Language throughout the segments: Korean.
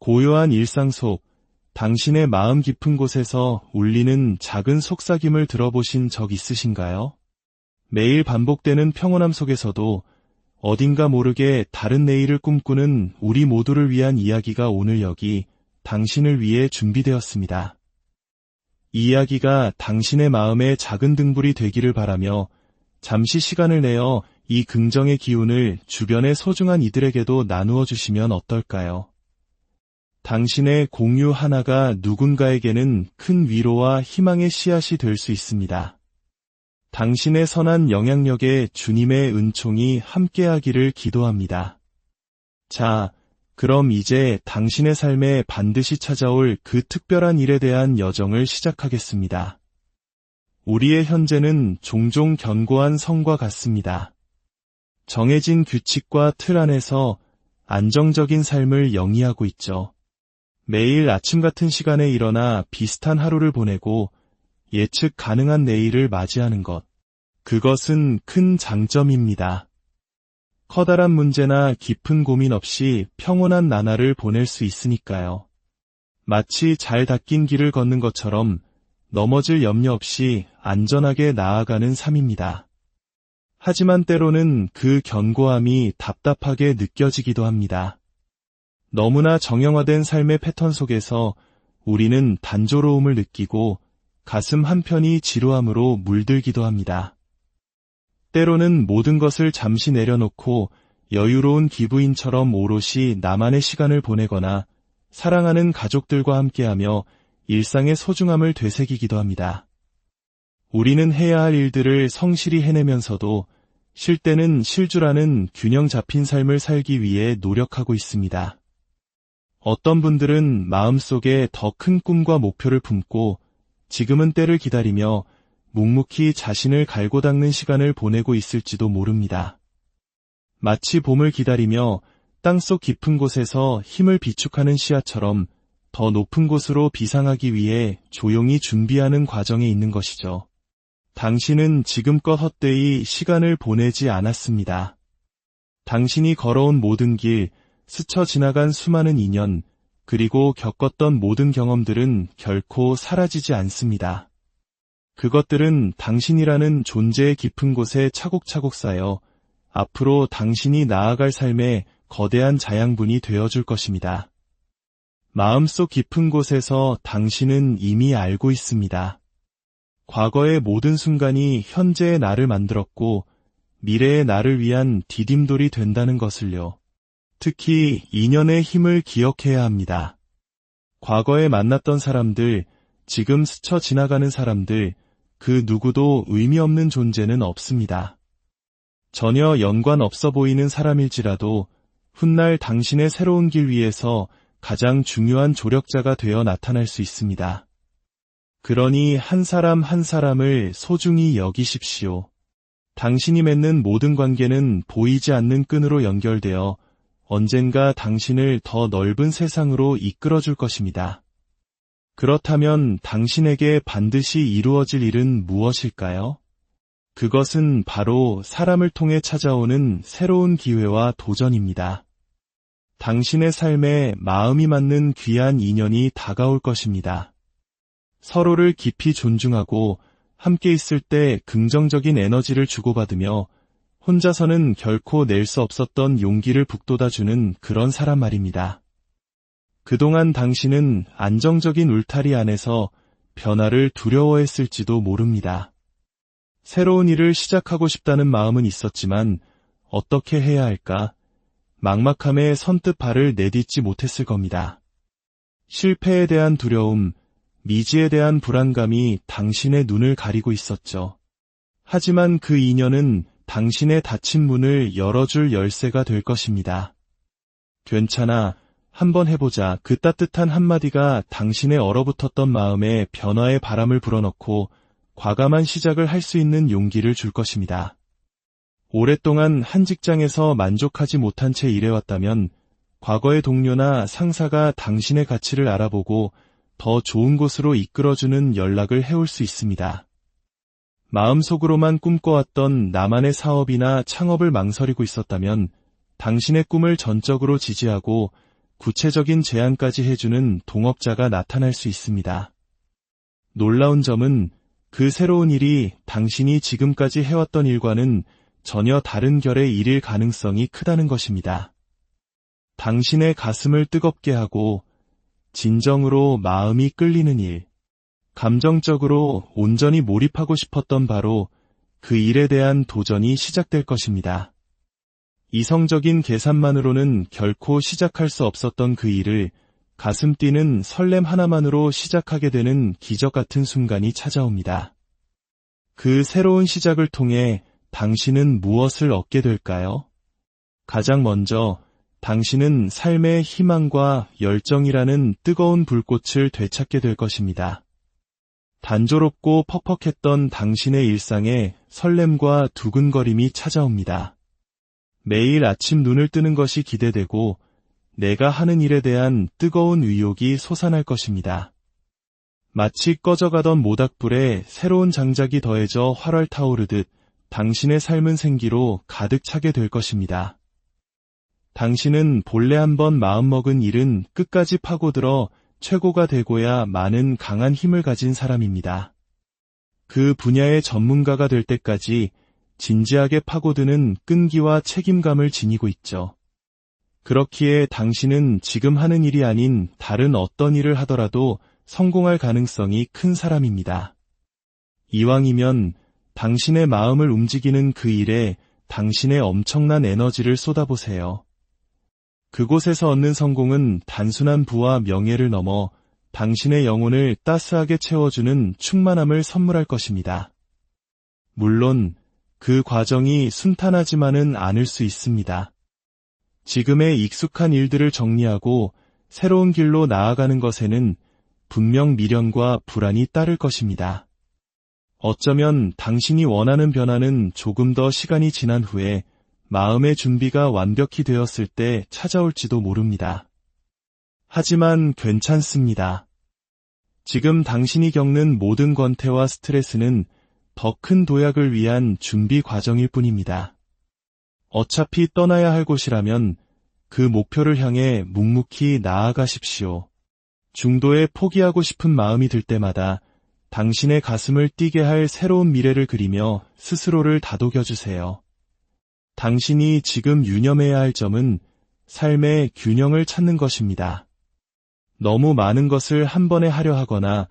고요한 일상 속 당신의 마음 깊은 곳에서 울리는 작은 속삭임을 들어보신 적 있으신가요? 매일 반복되는 평온함 속에서도 어딘가 모르게 다른 내일을 꿈꾸는 우리 모두를 위한 이야기가 오늘 여기 당신을 위해 준비되었습니다. 이 이야기가 당신의 마음의 작은 등불이 되기를 바라며 잠시 시간을 내어 이 긍정의 기운을 주변의 소중한 이들에게도 나누어 주시면 어떨까요? 당신의 공유 하나가 누군가에게는 큰 위로와 희망의 씨앗이 될 수 있습니다. 당신의 선한 영향력에 주님의 은총이 함께하기를 기도합니다. 자, 그럼 이제 당신의 삶에 반드시 찾아올 그 특별한 일에 대한 여정을 시작하겠습니다. 우리의 현재는 종종 견고한 성과 같습니다. 정해진 규칙과 틀 안에서 안정적인 삶을 영위하고 있죠. 매일 아침 같은 시간에 일어나 비슷한 하루를 보내고 예측 가능한 내일을 맞이하는 것. 그것은 큰 장점입니다. 커다란 문제나 깊은 고민 없이 평온한 나날을 보낼 수 있으니까요. 마치 잘 닦인 길을 걷는 것처럼 넘어질 염려 없이 안전하게 나아가는 삶입니다. 하지만 때로는 그 견고함이 답답하게 느껴지기도 합니다. 너무나 정형화된 삶의 패턴 속에서 우리는 단조로움을 느끼고 가슴 한편이 지루함으로 물들기도 합니다. 때로는 모든 것을 잠시 내려놓고 여유로운 기부인처럼 오롯이 나만의 시간을 보내거나 사랑하는 가족들과 함께하며 일상의 소중함을 되새기기도 합니다. 우리는 해야 할 일들을 성실히 해내면서도 쉴 때는 쉴 줄 아는 균형 잡힌 삶을 살기 위해 노력하고 있습니다. 어떤 분들은 마음속에 더 큰 꿈과 목표를 품고 지금은 때를 기다리며 묵묵히 자신을 갈고 닦는 시간을 보내고 있을지도 모릅니다. 마치 봄을 기다리며 땅속 깊은 곳에서 힘을 비축하는 씨앗처럼 더 높은 곳으로 비상하기 위해 조용히 준비하는 과정에 있는 것이죠. 당신은 지금껏 헛되이 시간을 보내지 않았습니다. 당신이 걸어온 모든 길, 스쳐 지나간 수많은 인연, 그리고 겪었던 모든 경험들은 결코 사라지지 않습니다. 그것들은 당신이라는 존재의 깊은 곳에 차곡차곡 쌓여 앞으로 당신이 나아갈 삶의 거대한 자양분이 되어줄 것입니다. 마음속 깊은 곳에서 당신은 이미 알고 있습니다. 과거의 모든 순간이 현재의 나를 만들었고 미래의 나를 위한 디딤돌이 된다는 것을요. 특히 인연의 힘을 기억해야 합니다. 과거에 만났던 사람들, 지금 스쳐 지나가는 사람들, 그 누구도 의미 없는 존재는 없습니다. 전혀 연관 없어 보이는 사람일지라도 훗날 당신의 새로운 길 위에서 가장 중요한 조력자가 되어 나타날 수 있습니다. 그러니 한 사람 한 사람을 소중히 여기십시오. 당신이 맺는 모든 관계는 보이지 않는 끈으로 연결되어 언젠가 당신을 더 넓은 세상으로 이끌어줄 것입니다. 그렇다면 당신에게 반드시 이루어질 일은 무엇일까요? 그것은 바로 사람을 통해 찾아오는 새로운 기회와 도전입니다. 당신의 삶에 마음이 맞는 귀한 인연이 다가올 것입니다. 서로를 깊이 존중하고 함께 있을 때 긍정적인 에너지를 주고받으며 혼자서는 결코 낼 수 없었던 용기를 북돋아주는 그런 사람 말입니다. 그동안 당신은 안정적인 울타리 안에서 변화를 두려워했을지도 모릅니다. 새로운 일을 시작하고 싶다는 마음은 있었지만 어떻게 해야 할까? 막막함에 선뜻 발을 내딛지 못했을 겁니다. 실패에 대한 두려움, 미지에 대한 불안감이 당신의 눈을 가리고 있었죠. 하지만 그 인연은 당신의 닫힌 문을 열어줄 열쇠가 될 것입니다. 괜찮아, 한번 해보자. 그 따뜻한 한마디가 당신의 얼어붙었던 마음에 변화의 바람을 불어넣고 과감한 시작을 할 수 있는 용기를 줄 것입니다. 오랫동안 한 직장에서 만족하지 못한 채 일해왔다면 과거의 동료나 상사가 당신의 가치를 알아보고 더 좋은 곳으로 이끌어주는 연락을 해올 수 있습니다. 마음속으로만 꿈꿔왔던 나만의 사업이나 창업을 망설이고 있었다면 당신의 꿈을 전적으로 지지하고 구체적인 제안까지 해주는 동업자가 나타날 수 있습니다. 놀라운 점은 그 새로운 일이 당신이 지금까지 해왔던 일과는 전혀 다른 결의 일일 가능성이 크다는 것입니다. 당신의 가슴을 뜨겁게 하고 진정으로 마음이 끌리는 일, 감정적으로 온전히 몰입하고 싶었던 바로 그 일에 대한 도전이 시작될 것입니다. 이성적인 계산만으로는 결코 시작할 수 없었던 그 일을 가슴 뛰는 설렘 하나만으로 시작하게 되는 기적 같은 순간이 찾아옵니다. 그 새로운 시작을 통해 당신은 무엇을 얻게 될까요? 가장 먼저 당신은 삶의 희망과 열정이라는 뜨거운 불꽃을 되찾게 될 것입니다. 단조롭고 퍽퍽했던 당신의 일상에 설렘과 두근거림이 찾아옵니다. 매일 아침 눈을 뜨는 것이 기대되고 내가 하는 일에 대한 뜨거운 의욕이 솟아날 것입니다. 마치 꺼져가던 모닥불에 새로운 장작이 더해져 활활 타오르듯 당신의 삶은 생기로 가득 차게 될 것입니다. 당신은 본래 한번 마음먹은 일은 끝까지 파고들어 최고가 되고야 많은 강한 힘을 가진 사람입니다. 그 분야의 전문가가 될 때까지 진지하게 파고드는 끈기와 책임감을 지니고 있죠. 그렇기에 당신은 지금 하는 일이 아닌 다른 어떤 일을 하더라도 성공할 가능성이 큰 사람입니다. 이왕이면 당신의 마음을 움직이는 그 일에 당신의 엄청난 에너지를 쏟아보세요. 그곳에서 얻는 성공은 단순한 부와 명예를 넘어 당신의 영혼을 따스하게 채워주는 충만함을 선물할 것입니다. 물론 그 과정이 순탄하지만은 않을 수 있습니다. 지금의 익숙한 일들을 정리하고 새로운 길로 나아가는 것에는 분명 미련과 불안이 따를 것입니다. 어쩌면 당신이 원하는 변화는 조금 더 시간이 지난 후에 마음의 준비가 완벽히 되었을 때 찾아올지도 모릅니다. 하지만 괜찮습니다. 지금 당신이 겪는 모든 권태와 스트레스는 더 큰 도약을 위한 준비 과정일 뿐입니다. 어차피 떠나야 할 곳이라면 그 목표를 향해 묵묵히 나아가십시오. 중도에 포기하고 싶은 마음이 들 때마다 당신의 가슴을 뛰게 할 새로운 미래를 그리며 스스로를 다독여주세요. 당신이 지금 유념해야 할 점은 삶의 균형을 찾는 것입니다. 너무 많은 것을 한 번에 하려 하거나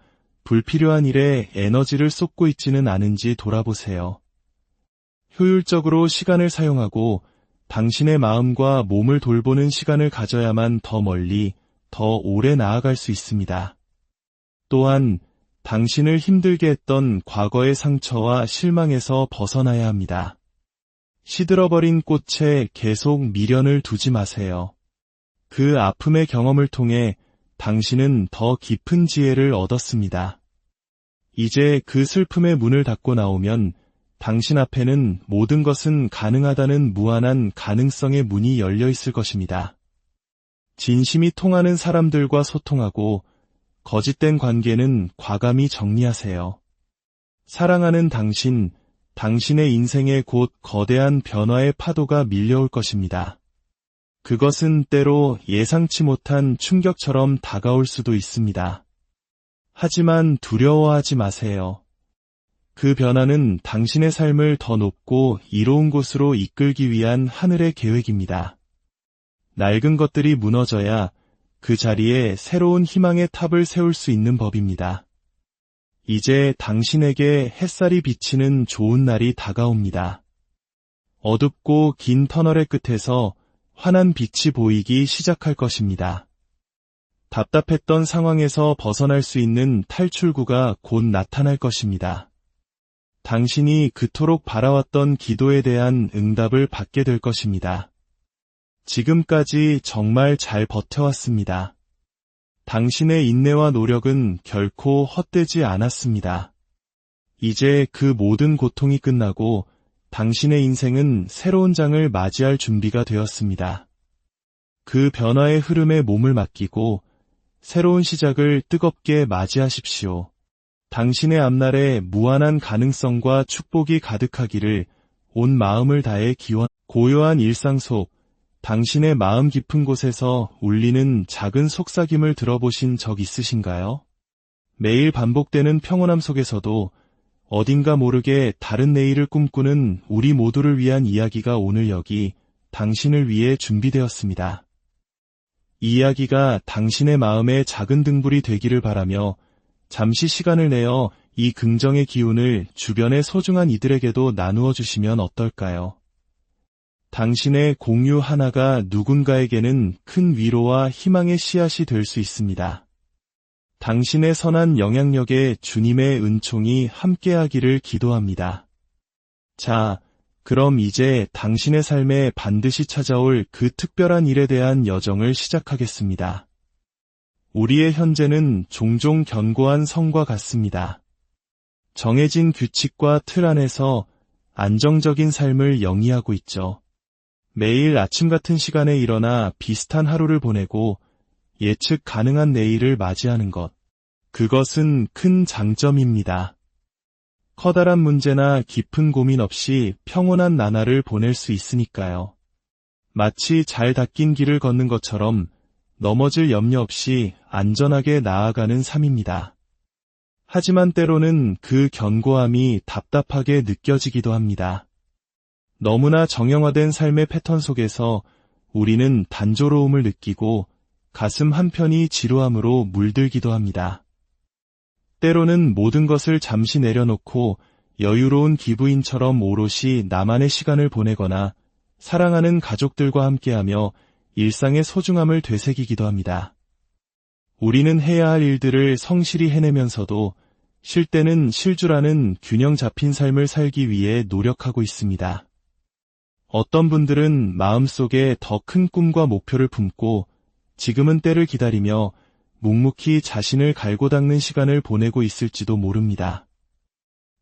불필요한 일에 에너지를 쏟고 있지는 않은지 돌아보세요. 효율적으로 시간을 사용하고 당신의 마음과 몸을 돌보는 시간을 가져야만 더 멀리, 더 오래 나아갈 수 있습니다. 또한 당신을 힘들게 했던 과거의 상처와 실망에서 벗어나야 합니다. 시들어버린 꽃에 계속 미련을 두지 마세요. 그 아픔의 경험을 통해 당신은 더 깊은 지혜를 얻었습니다. 이제 그 슬픔의 문을 닫고 나오면 당신 앞에는 모든 것은 가능하다는 무한한 가능성의 문이 열려 있을 것입니다. 진심이 통하는 사람들과 소통하고 거짓된 관계는 과감히 정리하세요. 사랑하는 당신, 당신의 인생에 곧 거대한 변화의 파도가 밀려올 것입니다. 그것은 때로 예상치 못한 충격처럼 다가올 수도 있습니다. 하지만 두려워하지 마세요. 그 변화는 당신의 삶을 더 높고 이로운 곳으로 이끌기 위한 하늘의 계획입니다. 낡은 것들이 무너져야 그 자리에 새로운 희망의 탑을 세울 수 있는 법입니다. 이제 당신에게 햇살이 비치는 좋은 날이 다가옵니다. 어둡고 긴 터널의 끝에서 환한 빛이 보이기 시작할 것입니다. 답답했던 상황에서 벗어날 수 있는 탈출구가 곧 나타날 것입니다. 당신이 그토록 바라왔던 기도에 대한 응답을 받게 될 것입니다. 지금까지 정말 잘 버텨왔습니다. 당신의 인내와 노력은 결코 헛되지 않았습니다. 이제 그 모든 고통이 끝나고 당신의 인생은 새로운 장을 맞이할 준비가 되었습니다. 그 변화의 흐름에 몸을 맡기고 새로운 시작을 뜨겁게 맞이하십시오. 당신의 앞날에 무한한 가능성과 축복이 가득하기를 온 마음을 다해 기원. 고요한 일상 속 당신의 마음 깊은 곳에서 울리는 작은 속삭임을 들어보신 적 있으신가요? 매일 반복되는 평온함 속에서도 어딘가 모르게 다른 내일을 꿈꾸는 우리 모두를 위한 이야기가 오늘 여기 당신을 위해 준비되었습니다. 이 이야기가 당신의 마음의 작은 등불이 되기를 바라며 잠시 시간을 내어 이 긍정의 기운을 주변의 소중한 이들에게도 나누어 주시면 어떨까요? 당신의 공유 하나가 누군가에게는 큰 위로와 희망의 씨앗이 될 수 있습니다. 당신의 선한 영향력에 주님의 은총이 함께하기를 기도합니다. 자, 그럼 이제 당신의 삶에 반드시 찾아올 그 특별한 일에 대한 여정을 시작하겠습니다. 우리의 현재는 종종 견고한 성과 같습니다. 정해진 규칙과 틀 안에서 안정적인 삶을 영위하고 있죠. 매일 아침 같은 시간에 일어나 비슷한 하루를 보내고 예측 가능한 내일을 맞이하는 것. 그것은 큰 장점입니다. 커다란 문제나 깊은 고민 없이 평온한 나날을 보낼 수 있으니까요. 마치 잘 닦인 길을 걷는 것처럼 넘어질 염려 없이 안전하게 나아가는 삶입니다. 하지만 때로는 그 견고함이 답답하게 느껴지기도 합니다. 너무나 정형화된 삶의 패턴 속에서 우리는 단조로움을 느끼고 가슴 한편이 지루함으로 물들기도 합니다. 때로는 모든 것을 잠시 내려놓고 여유로운 기부인처럼 오롯이 나만의 시간을 보내거나 사랑하는 가족들과 함께하며 일상의 소중함을 되새기기도 합니다. 우리는 해야 할 일들을 성실히 해내면서도 쉴 때는 쉴 줄 아는 균형 잡힌 삶을 살기 위해 노력하고 있습니다. 어떤 분들은 마음속에 더 큰 꿈과 목표를 품고 지금은 때를 기다리며 묵묵히 자신을 갈고 닦는 시간을 보내고 있을지도 모릅니다.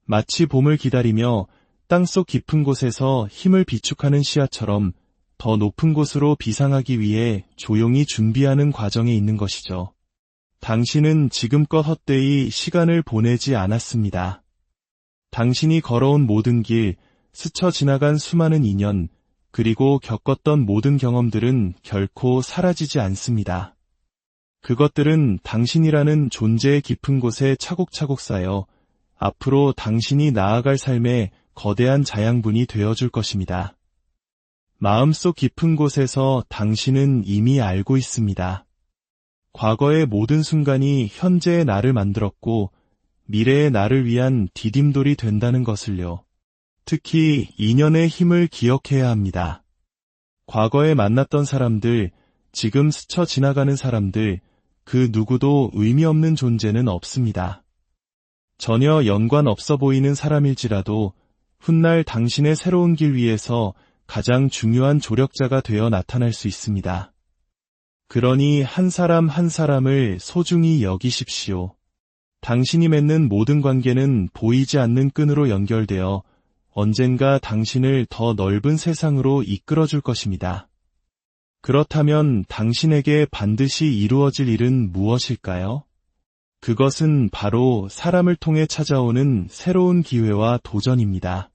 마치 봄을 기다리며 땅속 깊은 곳에서 힘을 비축하는 씨앗처럼 더 높은 곳으로 비상하기 위해 조용히 준비하는 과정에 있는 것이죠. 당신은 지금껏 헛되이 시간을 보내지 않았습니다. 당신이 걸어온 모든 길, 스쳐 지나간 수많은 인연, 그리고 겪었던 모든 경험들은 결코 사라지지 않습니다. 그것들은 당신이라는 존재의 깊은 곳에 차곡차곡 쌓여 앞으로 당신이 나아갈 삶의 거대한 자양분이 되어줄 것입니다. 마음속 깊은 곳에서 당신은 이미 알고 있습니다. 과거의 모든 순간이 현재의 나를 만들었고 미래의 나를 위한 디딤돌이 된다는 것을요. 특히 인연의 힘을 기억해야 합니다. 과거에 만났던 사람들, 지금 스쳐 지나가는 사람들, 그 누구도 의미 없는 존재는 없습니다. 전혀 연관 없어 보이는 사람일지라도 훗날 당신의 새로운 길 위에서 가장 중요한 조력자가 되어 나타날 수 있습니다. 그러니 한 사람 한 사람을 소중히 여기십시오. 당신이 맺는 모든 관계는 보이지 않는 끈으로 연결되어 언젠가 당신을 더 넓은 세상으로 이끌어줄 것입니다. 그렇다면 당신에게 반드시 이루어질 일은 무엇일까요? 그것은 바로 사람을 통해 찾아오는 새로운 기회와 도전입니다.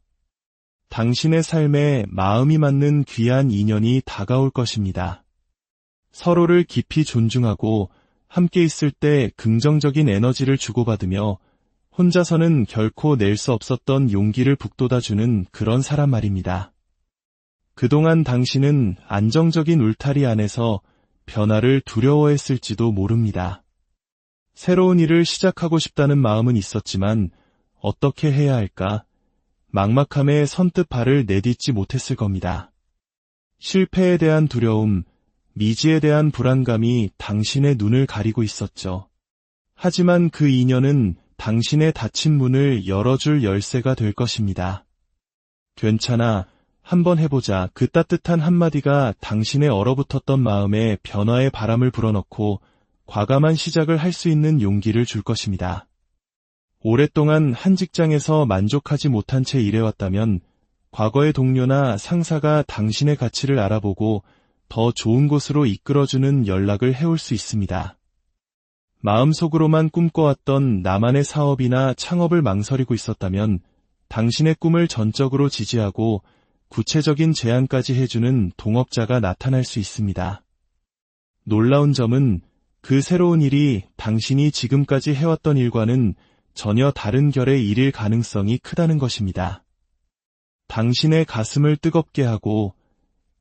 당신의 삶에 마음이 맞는 귀한 인연이 다가올 것입니다. 서로를 깊이 존중하고 함께 있을 때 긍정적인 에너지를 주고받으며 혼자서는 결코 낼 수 없었던 용기를 북돋아주는 그런 사람 말입니다. 그동안 당신은 안정적인 울타리 안에서 변화를 두려워했을지도 모릅니다. 새로운 일을 시작하고 싶다는 마음은 있었지만 어떻게 해야 할까? 막막함에 선뜻 발을 내딛지 못했을 겁니다. 실패에 대한 두려움, 미지에 대한 불안감이 당신의 눈을 가리고 있었죠. 하지만 그 인연은 당신의 닫힌 문을 열어줄 열쇠가 될 것입니다. 괜찮아, 한번 해보자. 그 따뜻한 한마디가 당신의 얼어붙었던 마음에 변화의 바람을 불어넣고 과감한 시작을 할 수 있는 용기를 줄 것입니다. 오랫동안 한 직장에서 만족하지 못한 채 일해왔다면 과거의 동료나 상사가 당신의 가치를 알아보고 더 좋은 곳으로 이끌어주는 연락을 해올 수 있습니다. 마음속으로만 꿈꿔왔던 나만의 사업이나 창업을 망설이고 있었다면 당신의 꿈을 전적으로 지지하고 구체적인 제안까지 해주는 동업자가 나타날 수 있습니다. 놀라운 점은 그 새로운 일이 당신이 지금까지 해왔던 일과는 전혀 다른 결의 일일 가능성이 크다는 것입니다. 당신의 가슴을 뜨겁게 하고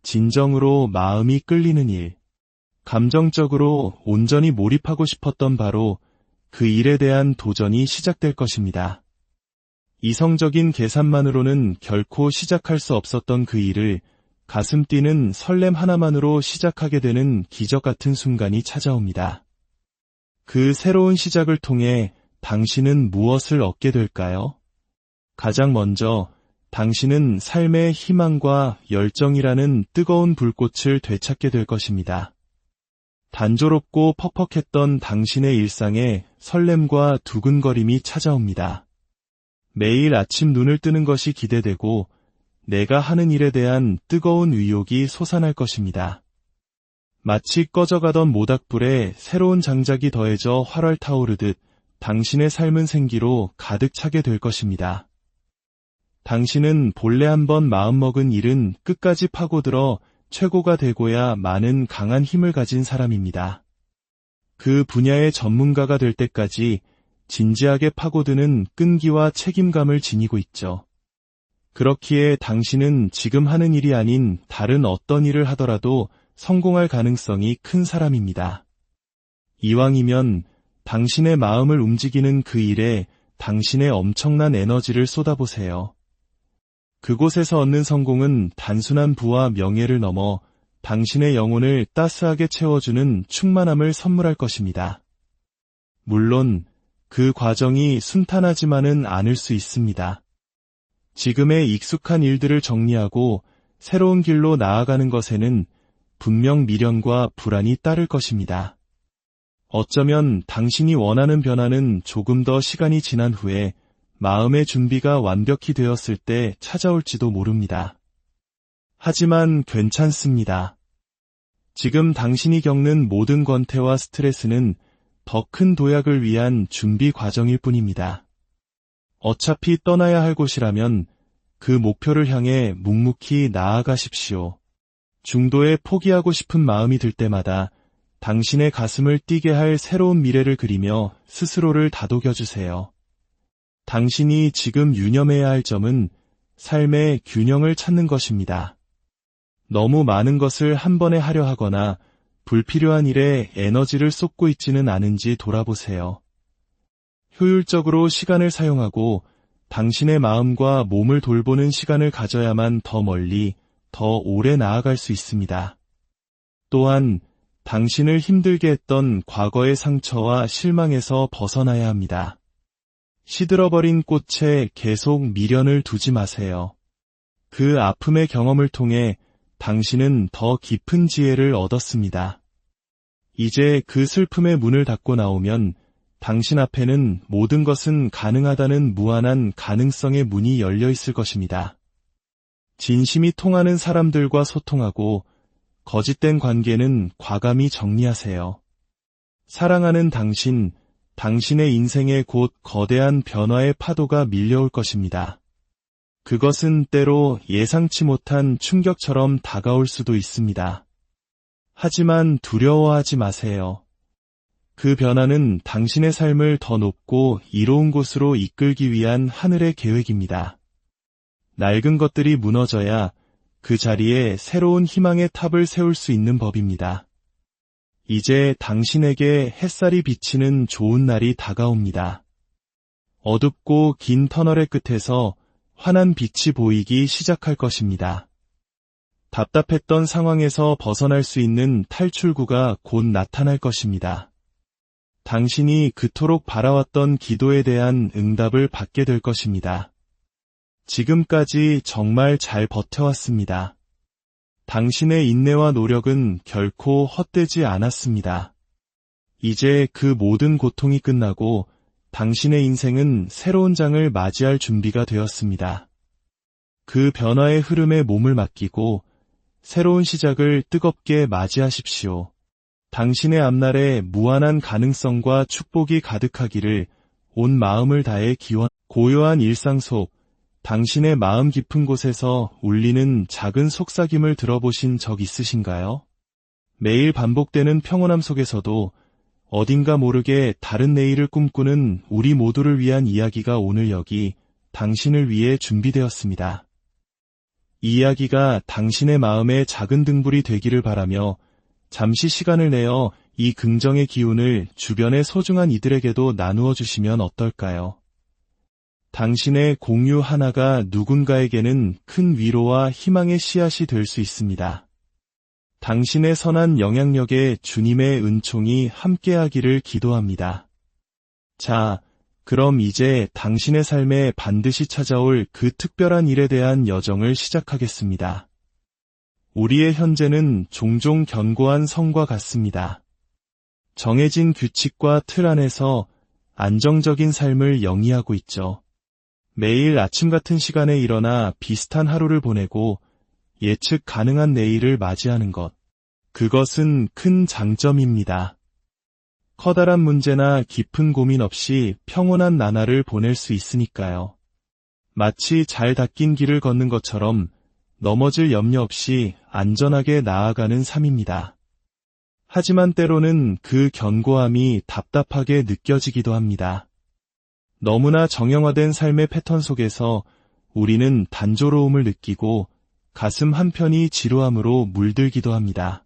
진정으로 마음이 끌리는 일, 감정적으로 온전히 몰입하고 싶었던 바로 그 일에 대한 도전이 시작될 것입니다. 이성적인 계산만으로는 결코 시작할 수 없었던 그 일을 가슴 뛰는 설렘 하나만으로 시작하게 되는 기적 같은 순간이 찾아옵니다. 그 새로운 시작을 통해 당신은 무엇을 얻게 될까요? 가장 먼저 당신은 삶의 희망과 열정이라는 뜨거운 불꽃을 되찾게 될 것입니다. 단조롭고 퍽퍽했던 당신의 일상에 설렘과 두근거림이 찾아옵니다. 매일 아침 눈을 뜨는 것이 기대되고 내가 하는 일에 대한 뜨거운 의욕이 솟아날 것입니다. 마치 꺼져가던 모닥불에 새로운 장작이 더해져 활활 타오르듯 당신의 삶은 생기로 가득 차게 될 것입니다. 당신은 본래 한번 마음먹은 일은 끝까지 파고들어 최고가 되고야 마는 강한 힘을 가진 사람입니다. 그 분야의 전문가가 될 때까지 진지하게 파고드는 끈기와 책임감을 지니고 있죠. 그렇기에 당신은 지금 하는 일이 아닌 다른 어떤 일을 하더라도 성공할 가능성이 큰 사람입니다. 이왕이면 당신의 마음을 움직이는 그 일에 당신의 엄청난 에너지를 쏟아보세요. 그곳에서 얻는 성공은 단순한 부와 명예를 넘어 당신의 영혼을 따스하게 채워주는 충만함을 선물할 것입니다. 물론 그 과정이 순탄하지만은 않을 수 있습니다. 지금의 익숙한 일들을 정리하고 새로운 길로 나아가는 것에는 분명 미련과 불안이 따를 것입니다. 어쩌면 당신이 원하는 변화는 조금 더 시간이 지난 후에 마음의 준비가 완벽히 되었을 때 찾아올지도 모릅니다. 하지만 괜찮습니다. 지금 당신이 겪는 모든 권태와 스트레스는 더 큰 도약을 위한 준비 과정일 뿐입니다. 어차피 떠나야 할 곳이라면 그 목표를 향해 묵묵히 나아가십시오. 중도에 포기하고 싶은 마음이 들 때마다 당신의 가슴을 뛰게 할 새로운 미래를 그리며 스스로를 다독여주세요. 당신이 지금 유념해야 할 점은 삶의 균형을 찾는 것입니다. 너무 많은 것을 한 번에 하려 하거나 불필요한 일에 에너지를 쏟고 있지는 않은지 돌아보세요. 효율적으로 시간을 사용하고 당신의 마음과 몸을 돌보는 시간을 가져야만 더 멀리, 더 오래 나아갈 수 있습니다. 또한 당신을 힘들게 했던 과거의 상처와 실망에서 벗어나야 합니다. 시들어버린 꽃에 계속 미련을 두지 마세요. 그 아픔의 경험을 통해 당신은 더 깊은 지혜를 얻었습니다. 이제 그 슬픔의 문을 닫고 나오면 당신 앞에는 모든 것은 가능하다는 무한한 가능성의 문이 열려 있을 것입니다. 진심이 통하는 사람들과 소통하고 거짓된 관계는 과감히 정리하세요. 사랑하는 당신, 당신의 인생에 곧 거대한 변화의 파도가 밀려올 것입니다. 그것은 때로 예상치 못한 충격처럼 다가올 수도 있습니다. 하지만 두려워하지 마세요. 그 변화는 당신의 삶을 더 높고 이로운 곳으로 이끌기 위한 하늘의 계획입니다. 낡은 것들이 무너져야 그 자리에 새로운 희망의 탑을 세울 수 있는 법입니다. 이제 당신에게 햇살이 비치는 좋은 날이 다가옵니다. 어둡고 긴 터널의 끝에서 환한 빛이 보이기 시작할 것입니다. 답답했던 상황에서 벗어날 수 있는 탈출구가 곧 나타날 것입니다. 당신이 그토록 바라왔던 기도에 대한 응답을 받게 될 것입니다. 지금까지 정말 잘 버텨왔습니다. 당신의 인내와 노력은 결코 헛되지 않았습니다. 이제 그 모든 고통이 끝나고 당신의 인생은 새로운 장을 맞이할 준비가 되었습니다. 그 변화의 흐름에 몸을 맡기고 새로운 시작을 뜨겁게 맞이하십시오. 당신의 앞날에 무한한 가능성과 축복이 가득하기를 온 마음을 다해 기원. 고요한 일상 속 당신의 마음 깊은 곳에서 울리는 작은 속삭임을 들어보신 적 있으신가요? 매일 반복되는 평온함 속에서도 어딘가 모르게 다른 내일을 꿈꾸는 우리 모두를 위한 이야기가 오늘 여기 당신을 위해 준비되었습니다. 이 이야기가 당신의 마음의 작은 등불이 되기를 바라며 잠시 시간을 내어 이 긍정의 기운을 주변의 소중한 이들에게도 나누어 주시면 어떨까요? 당신의 공유 하나가 누군가에게는 큰 위로와 희망의 씨앗이 될 수 있습니다. 당신의 선한 영향력에 주님의 은총이 함께하기를 기도합니다. 자, 그럼 이제 당신의 삶에 반드시 찾아올 그 특별한 일에 대한 여정을 시작하겠습니다. 우리의 현재는 종종 견고한 성과 같습니다. 정해진 규칙과 틀 안에서 안정적인 삶을 영위하고 있죠. 매일 아침 같은 시간에 일어나 비슷한 하루를 보내고 예측 가능한 내일을 맞이하는 것. 그것은 큰 장점입니다. 커다란 문제나 깊은 고민 없이 평온한 나날을 보낼 수 있으니까요. 마치 잘 닦인 길을 걷는 것처럼 넘어질 염려 없이 안전하게 나아가는 삶입니다. 하지만 때로는 그 견고함이 답답하게 느껴지기도 합니다. 너무나 정형화된 삶의 패턴 속에서 우리는 단조로움을 느끼고 가슴 한편이 지루함으로 물들기도 합니다.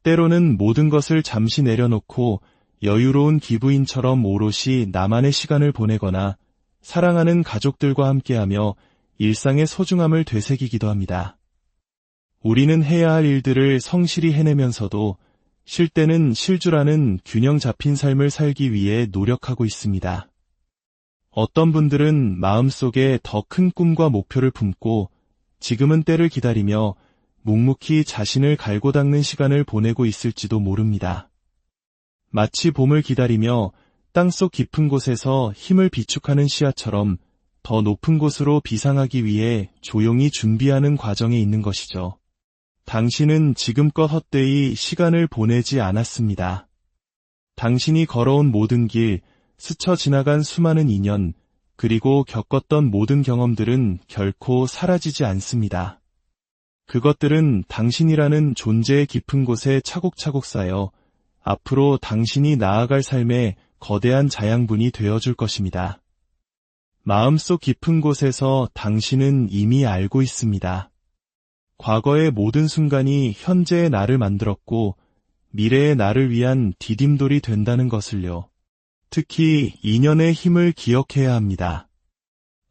때로는 모든 것을 잠시 내려놓고 여유로운 기부인처럼 오롯이 나만의 시간을 보내거나 사랑하는 가족들과 함께하며 일상의 소중함을 되새기기도 합니다. 우리는 해야 할 일들을 성실히 해내면서도 쉴 때는 쉴 줄 아는 균형 잡힌 삶을 살기 위해 노력하고 있습니다. 어떤 분들은 마음속에 더 큰 꿈과 목표를 품고 지금은 때를 기다리며 묵묵히 자신을 갈고 닦는 시간을 보내고 있을지도 모릅니다. 마치 봄을 기다리며 땅속 깊은 곳에서 힘을 비축하는 씨앗처럼 더 높은 곳으로 비상하기 위해 조용히 준비하는 과정에 있는 것이죠. 당신은 지금껏 헛되이 시간을 보내지 않았습니다. 당신이 걸어온 모든 길, 스쳐 지나간 수많은 인연, 그리고 겪었던 모든 경험들은 결코 사라지지 않습니다. 그것들은 당신이라는 존재의 깊은 곳에 차곡차곡 쌓여 앞으로 당신이 나아갈 삶의 거대한 자양분이 되어줄 것입니다. 마음속 깊은 곳에서 당신은 이미 알고 있습니다. 과거의 모든 순간이 현재의 나를 만들었고 미래의 나를 위한 디딤돌이 된다는 것을요. 특히 인연의 힘을 기억해야 합니다.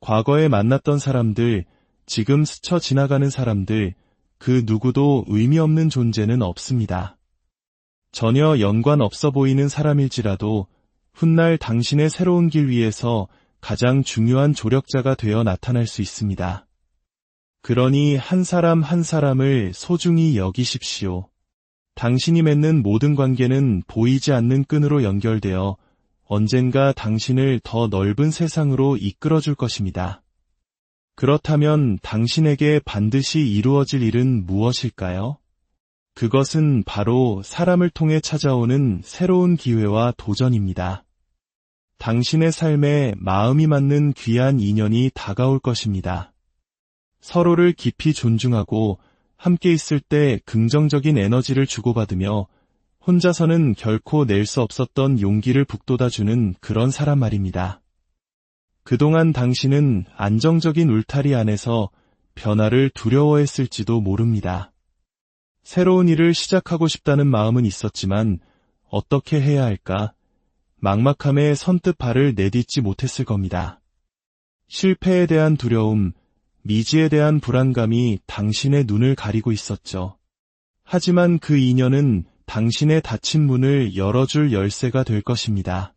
과거에 만났던 사람들, 지금 스쳐 지나가는 사람들, 그 누구도 의미 없는 존재는 없습니다. 전혀 연관 없어 보이는 사람일지라도 훗날 당신의 새로운 길 위에서 가장 중요한 조력자가 되어 나타날 수 있습니다. 그러니 한 사람 한 사람을 소중히 여기십시오. 당신이 맺는 모든 관계는 보이지 않는 끈으로 연결되어 언젠가 당신을 더 넓은 세상으로 이끌어줄 것입니다. 그렇다면 당신에게 반드시 이루어질 일은 무엇일까요? 그것은 바로 사람을 통해 찾아오는 새로운 기회와 도전입니다. 당신의 삶에 마음이 맞는 귀한 인연이 다가올 것입니다. 서로를 깊이 존중하고 함께 있을 때 긍정적인 에너지를 주고받으며 혼자서는 결코 낼 수 없었던 용기를 북돋아주는 그런 사람 말입니다. 그동안 당신은 안정적인 울타리 안에서 변화를 두려워했을지도 모릅니다. 새로운 일을 시작하고 싶다는 마음은 있었지만 어떻게 해야 할까? 막막함에 선뜻 발을 내딛지 못했을 겁니다. 실패에 대한 두려움, 미지에 대한 불안감이 당신의 눈을 가리고 있었죠. 하지만 그 인연은 당신의 닫힌 문을 열어줄 열쇠가 될 것입니다.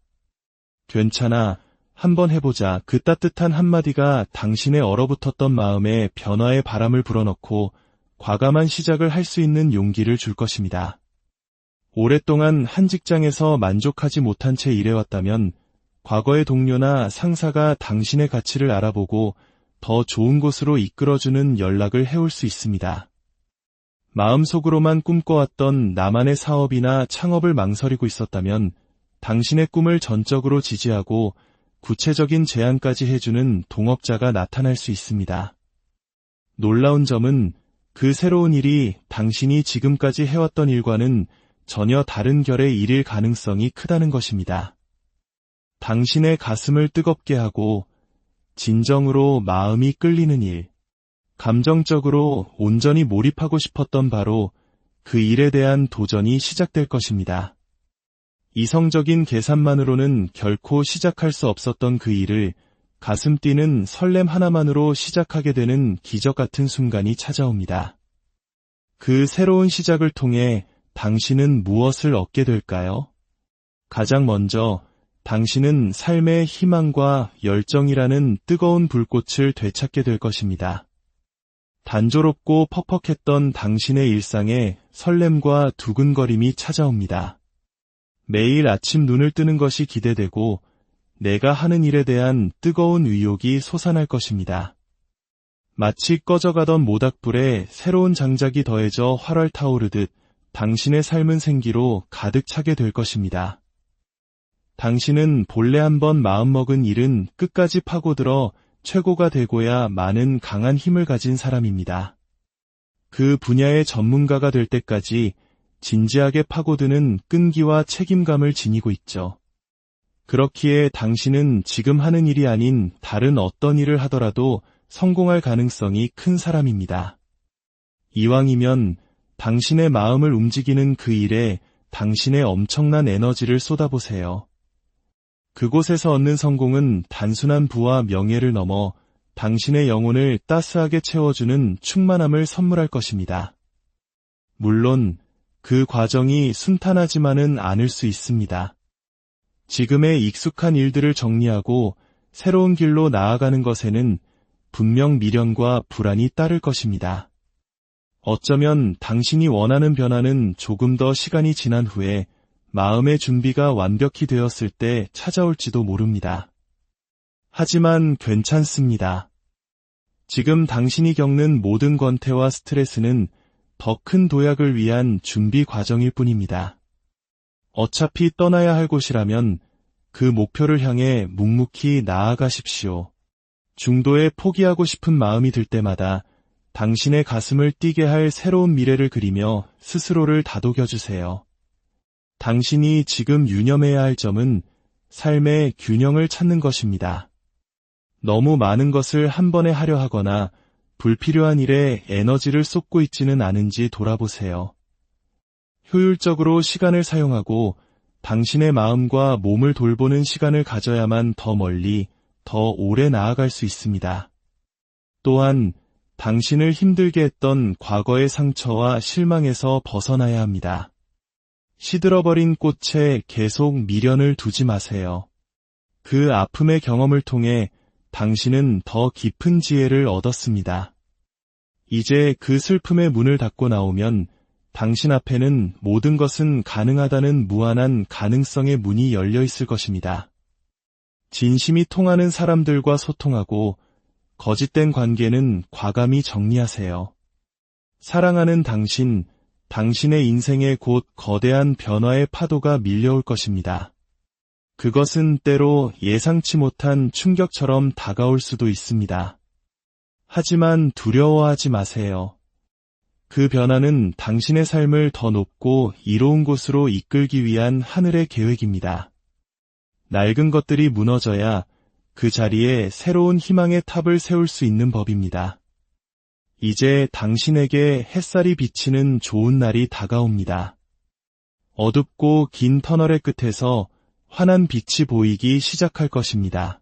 괜찮아, 한번 해보자. 그 따뜻한 한마디가 당신의 얼어붙었던 마음에 변화의 바람을 불어넣고 과감한 시작을 할 수 있는 용기를 줄 것입니다. 오랫동안 한 직장에서 만족하지 못한 채 일해왔다면 과거의 동료나 상사가 당신의 가치를 알아보고 더 좋은 곳으로 이끌어주는 연락을 해올 수 있습니다. 마음속으로만 꿈꿔왔던 나만의 사업이나 창업을 망설이고 있었다면 당신의 꿈을 전적으로 지지하고 구체적인 제안까지 해주는 동업자가 나타날 수 있습니다. 놀라운 점은 그 새로운 일이 당신이 지금까지 해왔던 일과는 전혀 다른 결의 일일 가능성이 크다는 것입니다. 당신의 가슴을 뜨겁게 하고 진정으로 마음이 끌리는 일, 감정적으로 온전히 몰입하고 싶었던 바로 그 일에 대한 도전이 시작될 것입니다. 이성적인 계산만으로는 결코 시작할 수 없었던 그 일을 가슴 뛰는 설렘 하나만으로 시작하게 되는 기적 같은 순간이 찾아옵니다. 그 새로운 시작을 통해 당신은 무엇을 얻게 될까요? 가장 먼저 당신은 삶의 희망과 열정이라는 뜨거운 불꽃을 되찾게 될 것입니다. 단조롭고 퍽퍽했던 당신의 일상에 설렘과 두근거림이 찾아옵니다. 매일 아침 눈을 뜨는 것이 기대되고 내가 하는 일에 대한 뜨거운 의욕이 솟아날 것입니다. 마치 꺼져가던 모닥불에 새로운 장작이 더해져 활활 타오르듯 당신의 삶은 생기로 가득 차게 될 것입니다. 당신은 본래 한번 마음먹은 일은 끝까지 파고들어 최고가 되고야 많은 강한 힘을 가진 사람입니다. 그 분야의 전문가가 될 때까지 진지하게 파고드는 끈기와 책임감을 지니고 있죠. 그렇기에 당신은 지금 하는 일이 아닌 다른 어떤 일을 하더라도 성공할 가능성이 큰 사람입니다. 이왕이면 당신의 마음을 움직이는 그 일에 당신의 엄청난 에너지를 쏟아보세요. 그곳에서 얻는 성공은 단순한 부와 명예를 넘어 당신의 영혼을 따스하게 채워주는 충만함을 선물할 것입니다. 물론 그 과정이 순탄하지만은 않을 수 있습니다. 지금의 익숙한 일들을 정리하고 새로운 길로 나아가는 것에는 분명 미련과 불안이 따를 것입니다. 어쩌면 당신이 원하는 변화는 조금 더 시간이 지난 후에 마음의 준비가 완벽히 되었을 때 찾아올지도 모릅니다. 하지만 괜찮습니다. 지금 당신이 겪는 모든 권태와 스트레스는 더 큰 도약을 위한 준비 과정일 뿐입니다. 어차피 떠나야 할 곳이라면 그 목표를 향해 묵묵히 나아가십시오. 중도에 포기하고 싶은 마음이 들 때마다 당신의 가슴을 뛰게 할 새로운 미래를 그리며 스스로를 다독여주세요. 당신이 지금 유념해야 할 점은 삶의 균형을 찾는 것입니다. 너무 많은 것을 한 번에 하려 하거나 불필요한 일에 에너지를 쏟고 있지는 않은지 돌아보세요. 효율적으로 시간을 사용하고 당신의 마음과 몸을 돌보는 시간을 가져야만 더 멀리, 더 오래 나아갈 수 있습니다. 또한 당신을 힘들게 했던 과거의 상처와 실망에서 벗어나야 합니다. 시들어버린 꽃에 계속 미련을 두지 마세요. 그 아픔의 경험을 통해 당신은 더 깊은 지혜를 얻었습니다. 이제 그 슬픔의 문을 닫고 나오면 당신 앞에는 모든 것은 가능하다는 무한한 가능성의 문이 열려 있을 것입니다. 진심이 통하는 사람들과 소통하고 거짓된 관계는 과감히 정리하세요. 사랑하는 당신, 당신의 인생에 곧 거대한 변화의 파도가 밀려올 것입니다. 그것은 때로 예상치 못한 충격처럼 다가올 수도 있습니다. 하지만 두려워하지 마세요. 그 변화는 당신의 삶을 더 높고 이로운 곳으로 이끌기 위한 하늘의 계획입니다. 낡은 것들이 무너져야 그 자리에 새로운 희망의 탑을 세울 수 있는 법입니다. 이제 당신에게 햇살이 비치는 좋은 날이 다가옵니다. 어둡고 긴 터널의 끝에서 환한 빛이 보이기 시작할 것입니다.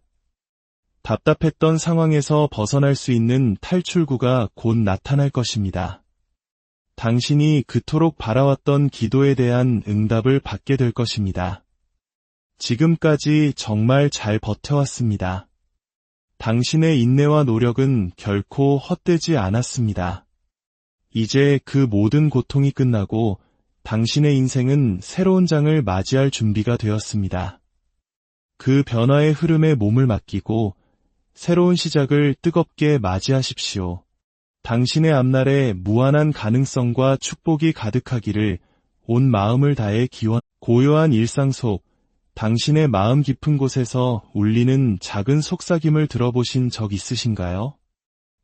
답답했던 상황에서 벗어날 수 있는 탈출구가 곧 나타날 것입니다. 당신이 그토록 바라왔던 기도에 대한 응답을 받게 될 것입니다. 지금까지 정말 잘 버텨왔습니다. 당신의 인내와 노력은 결코 헛되지 않았습니다. 이제 그 모든 고통이 끝나고 당신의 인생은 새로운 장을 맞이할 준비가 되었습니다. 그 변화의 흐름에 몸을 맡기고 새로운 시작을 뜨겁게 맞이하십시오. 당신의 앞날에 무한한 가능성과 축복이 가득하기를 온 마음을 다해 기원. 고요한 일상 속 당신의 마음 깊은 곳에서 울리는 작은 속삭임을 들어보신 적 있으신가요?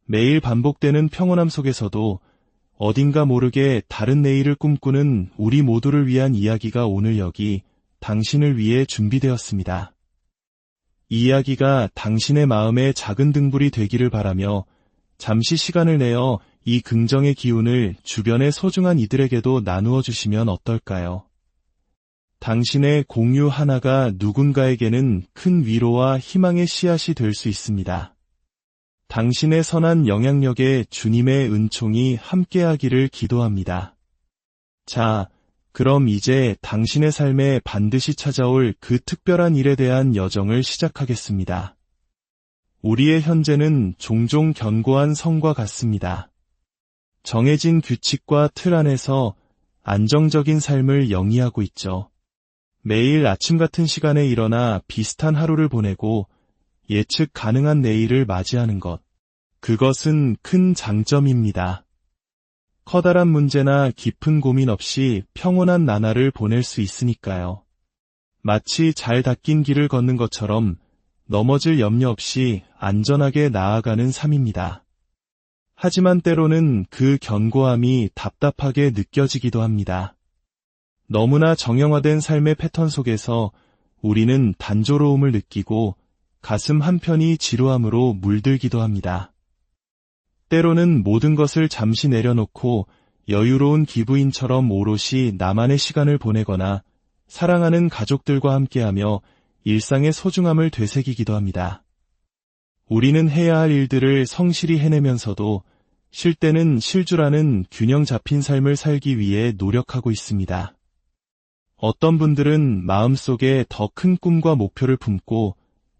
매일 반복되는 평온함 속에서도 어딘가 모르게 다른 내일을 꿈꾸는 우리 모두를 위한 이야기가 오늘 여기 당신을 위해 준비되었습니다. 이 이야기가 당신의 마음의 작은 등불이 되기를 바라며 잠시 시간을 내어 이 긍정의 기운을 주변의 소중한 이들에게도 나누어 주시면 어떨까요? 당신의 공유 하나가 누군가에게는 큰 위로와 희망의 씨앗이 될 수 있습니다. 당신의 선한 영향력에 주님의 은총이 함께하기를 기도합니다. 자, 그럼 이제 당신의 삶에 반드시 찾아올 그 특별한 일에 대한 여정을 시작하겠습니다. 우리의 현재는 종종 견고한 성과 같습니다. 정해진 규칙과 틀 안에서 안정적인 삶을 영위하고 있죠. 매일 아침 같은 시간에 일어나 비슷한 하루를 보내고 예측 가능한 내일을 맞이하는 것. 그것은 큰 장점입니다. 커다란 문제나 깊은 고민 없이 평온한 나날을 보낼 수 있으니까요. 마치 잘 닦인 길을 걷는 것처럼 넘어질 염려 없이 안전하게 나아가는 삶입니다. 하지만 때로는 그 견고함이 답답하게 느껴지기도 합니다. 너무나 정형화된 삶의 패턴 속에서 우리는 단조로움을 느끼고 가슴 한편이 지루함으로 물들기도 합니다. 때로는 모든 것을 잠시 내려놓고 여유로운 기부인처럼 오롯이 나만의 시간을 보내거나 사랑하는 가족들과 함께하며 일상의 소중함을 되새기기도 합니다. 우리는 해야 할 일들을 성실히 해내면서도 쉴 때는 쉴 줄 아는 균형 잡힌 삶을 살기 위해 노력하고 있습니다. 어떤 분들은 마음속에 더 큰 꿈과 목표를 품고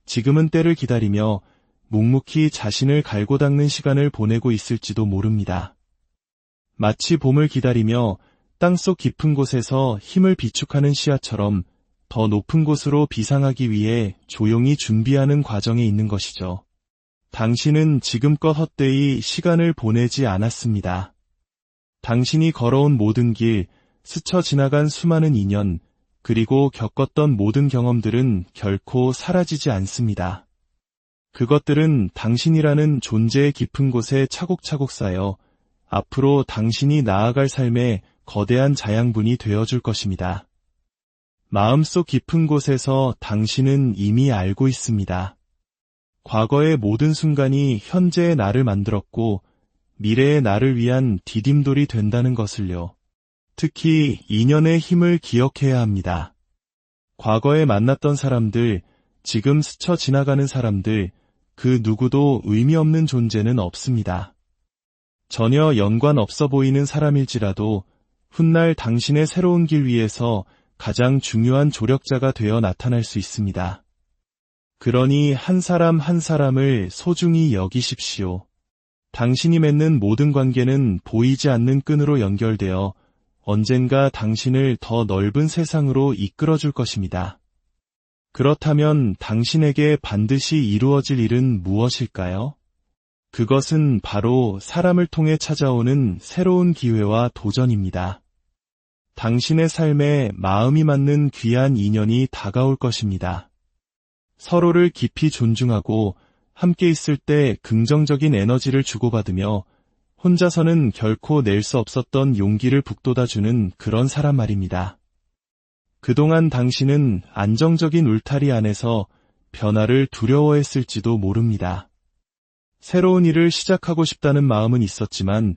지금은 때를 기다리며 묵묵히 자신을 갈고 닦는 시간을 보내고 있을지도 모릅니다. 마치 봄을 기다리며 땅속 깊은 곳에서 힘을 비축하는 씨앗처럼 더 높은 곳으로 비상하기 위해 조용히 준비하는 과정에 있는 것이죠. 당신은 지금껏 헛되이 시간을 보내지 않았습니다. 당신이 걸어온 모든 길, 스쳐 지나간 수많은 인연, 그리고 겪었던 모든 경험들은 결코 사라지지 않습니다. 그것들은 당신이라는 존재의 깊은 곳에 차곡차곡 쌓여 앞으로 당신이 나아갈 삶의 거대한 자양분이 되어줄 것입니다. 마음속 깊은 곳에서 당신은 이미 알고 있습니다. 과거의 모든 순간이 현재의 나를 만들었고 미래의 나를 위한 디딤돌이 된다는 것을요. 특히 인연의 힘을 기억해야 합니다. 과거에 만났던 사람들, 지금 스쳐 지나가는 사람들, 그 누구도 의미 없는 존재는 없습니다. 전혀 연관 없어 보이는 사람일지라도 훗날 당신의 새로운 길 위에서 가장 중요한 조력자가 되어 나타날 수 있습니다. 그러니 한 사람 한 사람을 소중히 여기십시오. 당신이 맺는 모든 관계는 보이지 않는 끈으로 연결되어 언젠가 당신을 더 넓은 세상으로 이끌어줄 것입니다. 그렇다면 당신에게 반드시 이루어질 일은 무엇일까요? 그것은 바로 사람을 통해 찾아오는 새로운 기회와 도전입니다. 당신의 삶에 마음이 맞는 귀한 인연이 다가올 것입니다. 서로를 깊이 존중하고 함께 있을 때 긍정적인 에너지를 주고받으며 혼자서는 결코 낼 수 없었던 용기를 북돋아주는 그런 사람 말입니다. 그동안 당신은 안정적인 울타리 안에서 변화를 두려워했을지도 모릅니다. 새로운 일을 시작하고 싶다는 마음은 있었지만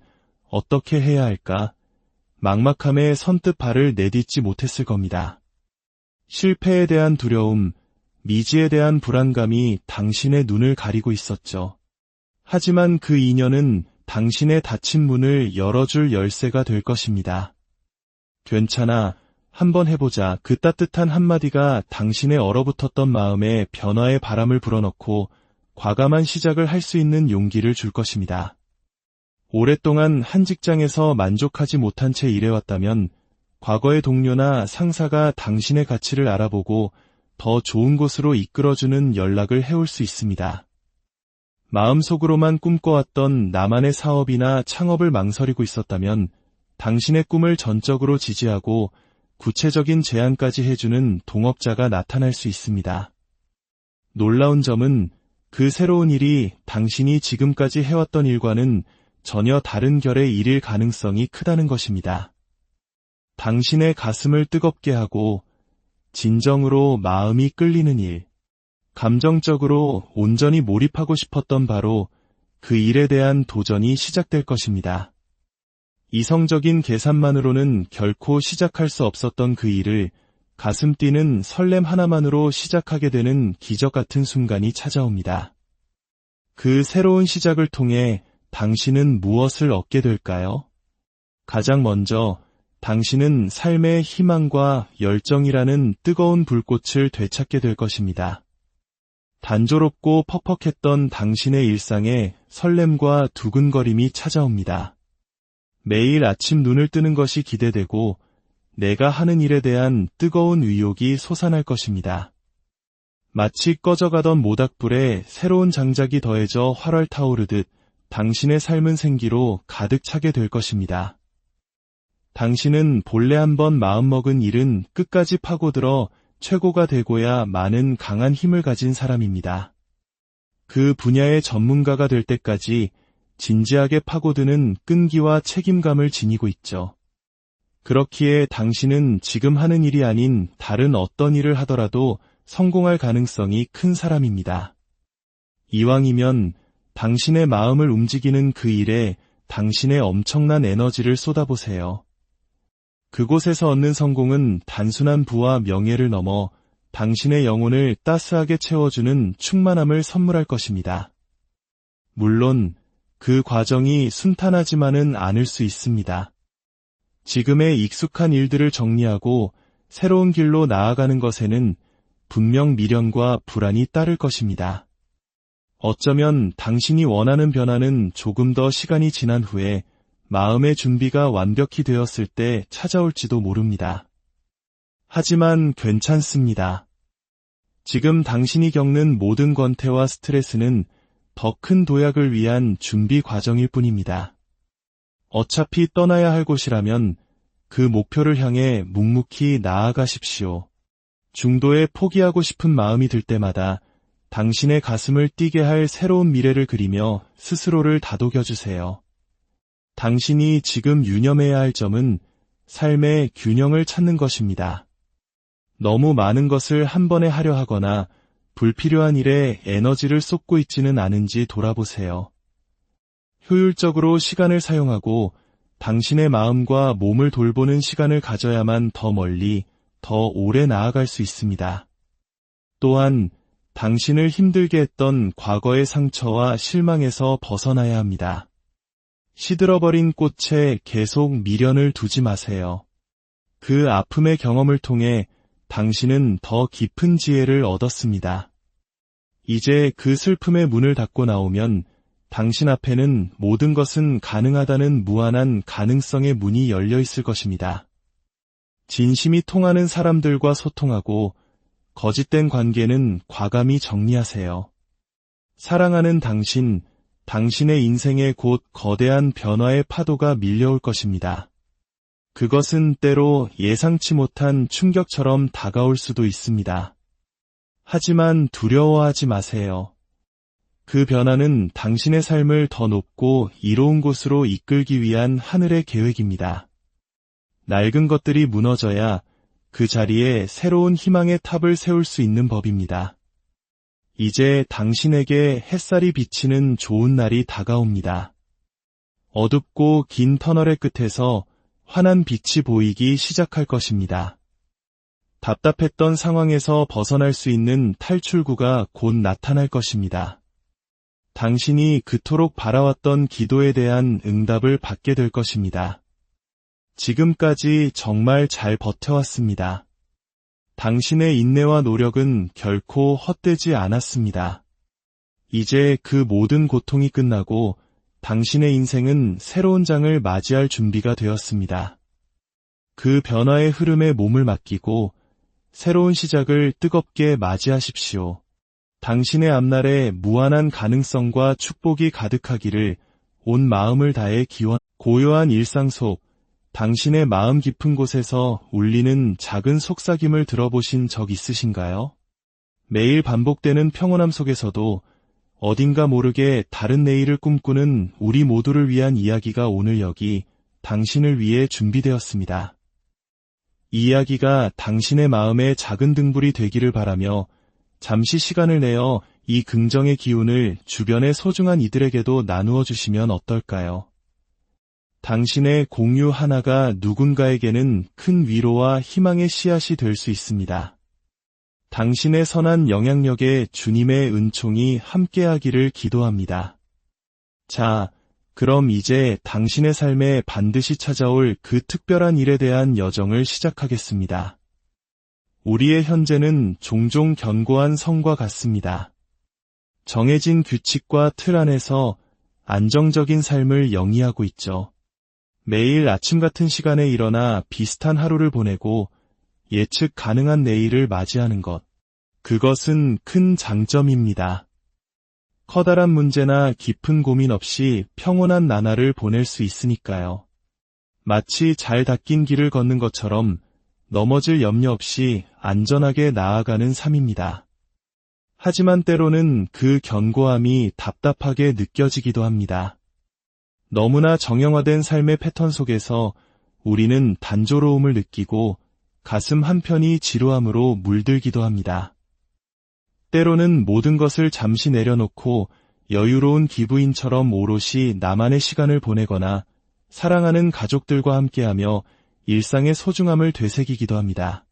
어떻게 해야 할까? 막막함에 선뜻 발을 내딛지 못했을 겁니다. 실패에 대한 두려움, 미지에 대한 불안감이 당신의 눈을 가리고 있었죠. 하지만 그 인연은 당신의 닫힌 문을 열어줄 열쇠가 될 것입니다. 괜찮아, 한번 해보자. 그 따뜻한 한마디가 당신의 얼어붙었던 마음에 변화의 바람을 불어넣고 과감한 시작을 할 수 있는 용기를 줄 것입니다. 오랫동안 한 직장에서 만족하지 못한 채 일해왔다면 과거의 동료나 상사가 당신의 가치를 알아보고 더 좋은 곳으로 이끌어주는 연락을 해올 수 있습니다. 마음속으로만 꿈꿔왔던 나만의 사업이나 창업을 망설이고 있었다면 당신의 꿈을 전적으로 지지하고 구체적인 제안까지 해주는 동업자가 나타날 수 있습니다. 놀라운 점은 그 새로운 일이 당신이 지금까지 해왔던 일과는 전혀 다른 결의 일일 가능성이 크다는 것입니다. 당신의 가슴을 뜨겁게 하고 진정으로 마음이 끌리는 일, 감정적으로 온전히 몰입하고 싶었던 바로 그 일에 대한 도전이 시작될 것입니다. 이성적인 계산만으로는 결코 시작할 수 없었던 그 일을 가슴 뛰는 설렘 하나만으로 시작하게 되는 기적 같은 순간이 찾아옵니다. 그 새로운 시작을 통해 당신은 무엇을 얻게 될까요? 가장 먼저 당신은 삶의 희망과 열정이라는 뜨거운 불꽃을 되찾게 될 것입니다. 단조롭고 퍽퍽했던 당신의 일상에 설렘과 두근거림이 찾아옵니다. 매일 아침 눈을 뜨는 것이 기대되고 내가 하는 일에 대한 뜨거운 의욕이 솟아날 것입니다. 마치 꺼져가던 모닥불에 새로운 장작이 더해져 활활 타오르듯 당신의 삶은 생기로 가득 차게 될 것입니다. 당신은 본래 한번 마음먹은 일은 끝까지 파고들어 최고가 되고야 많은 강한 힘을 가진 사람입니다. 그 분야의 전문가가 될 때까지 진지하게 파고드는 끈기와 책임감을 지니고 있죠. 그렇기에 당신은 지금 하는 일이 아닌 다른 어떤 일을 하더라도 성공할 가능성이 큰 사람입니다. 이왕이면 당신의 마음을 움직이는 그 일에 당신의 엄청난 에너지를 쏟아보세요. 그곳에서 얻는 성공은 단순한 부와 명예를 넘어 당신의 영혼을 따스하게 채워주는 충만함을 선물할 것입니다. 물론 그 과정이 순탄하지만은 않을 수 있습니다. 지금의 익숙한 일들을 정리하고 새로운 길로 나아가는 것에는 분명 미련과 불안이 따를 것입니다. 어쩌면 당신이 원하는 변화는 조금 더 시간이 지난 후에 마음의 준비가 완벽히 되었을 때 찾아올지도 모릅니다. 하지만 괜찮습니다. 지금 당신이 겪는 모든 권태와 스트레스는 더 큰 도약을 위한 준비 과정일 뿐입니다. 어차피 떠나야 할 곳이라면 그 목표를 향해 묵묵히 나아가십시오. 중도에 포기하고 싶은 마음이 들 때마다 당신의 가슴을 뛰게 할 새로운 미래를 그리며 스스로를 다독여주세요. 당신이 지금 유념해야 할 점은 삶의 균형을 찾는 것입니다. 너무 많은 것을 한 번에 하려 하거나 불필요한 일에 에너지를 쏟고 있지는 않은지 돌아보세요. 효율적으로 시간을 사용하고 당신의 마음과 몸을 돌보는 시간을 가져야만 더 멀리, 더 오래 나아갈 수 있습니다. 또한 당신을 힘들게 했던 과거의 상처와 실망에서 벗어나야 합니다. 시들어버린 꽃에 계속 미련을 두지 마세요. 그 아픔의 경험을 통해 당신은 더 깊은 지혜를 얻었습니다. 이제 그 슬픔의 문을 닫고 나오면 당신 앞에는 모든 것은 가능하다는 무한한 가능성의 문이 열려 있을 것입니다. 진심이 통하는 사람들과 소통하고 거짓된 관계는 과감히 정리하세요. 사랑하는 당신, 당신의 인생에 곧 거대한 변화의 파도가 밀려올 것입니다. 그것은 때로 예상치 못한 충격처럼 다가올 수도 있습니다. 하지만 두려워하지 마세요. 그 변화는 당신의 삶을 더 높고 이로운 곳으로 이끌기 위한 하늘의 계획입니다. 낡은 것들이 무너져야 그 자리에 새로운 희망의 탑을 세울 수 있는 법입니다. 이제 당신에게 햇살이 비치는 좋은 날이 다가옵니다. 어둡고 긴 터널의 끝에서 환한 빛이 보이기 시작할 것입니다. 답답했던 상황에서 벗어날 수 있는 탈출구가 곧 나타날 것입니다. 당신이 그토록 바라왔던 기도에 대한 응답을 받게 될 것입니다. 지금까지 정말 잘 버텨왔습니다. 당신의 인내와 노력은 결코 헛되지 않았습니다. 이제 그 모든 고통이 끝나고 당신의 인생은 새로운 장을 맞이할 준비가 되었습니다. 그 변화의 흐름에 몸을 맡기고 새로운 시작을 뜨겁게 맞이하십시오. 당신의 앞날에 무한한 가능성과 축복이 가득하기를 온 마음을 다해 기원. 고요한 일상 속 당신의 마음 깊은 곳에서 울리는 작은 속삭임을 들어보신 적 있으신가요? 매일 반복되는 평온함 속에서도 어딘가 모르게 다른 내일을 꿈꾸는 우리 모두를 위한 이야기가 오늘 여기 당신을 위해 준비되었습니다. 이 이야기가 당신의 마음의 작은 등불이 되기를 바라며 잠시 시간을 내어 이 긍정의 기운을 주변의 소중한 이들에게도 나누어 주시면 어떨까요? 당신의 공유 하나가 누군가에게는 큰 위로와 희망의 씨앗이 될 수 있습니다. 당신의 선한 영향력에 주님의 은총이 함께하기를 기도합니다. 자, 그럼 이제 당신의 삶에 반드시 찾아올 그 특별한 일에 대한 여정을 시작하겠습니다. 우리의 현재는 종종 견고한 성과 같습니다. 정해진 규칙과 틀 안에서 안정적인 삶을 영위하고 있죠. 매일 아침 같은 시간에 일어나 비슷한 하루를 보내고 예측 가능한 내일을 맞이하는 것. 그것은 큰 장점입니다. 커다란 문제나 깊은 고민 없이 평온한 나날을 보낼 수 있으니까요. 마치 잘 닦인 길을 걷는 것처럼 넘어질 염려 없이 안전하게 나아가는 삶입니다. 하지만 때로는 그 견고함이 답답하게 느껴지기도 합니다. 너무나 정형화된 삶의 패턴 속에서 우리는 단조로움을 느끼고 가슴 한편이 지루함으로 물들기도 합니다. 때로는 모든 것을 잠시 내려놓고 여유로운 기부인처럼 오롯이 나만의 시간을 보내거나 사랑하는 가족들과 함께하며 일상의 소중함을 되새기기도 합니다.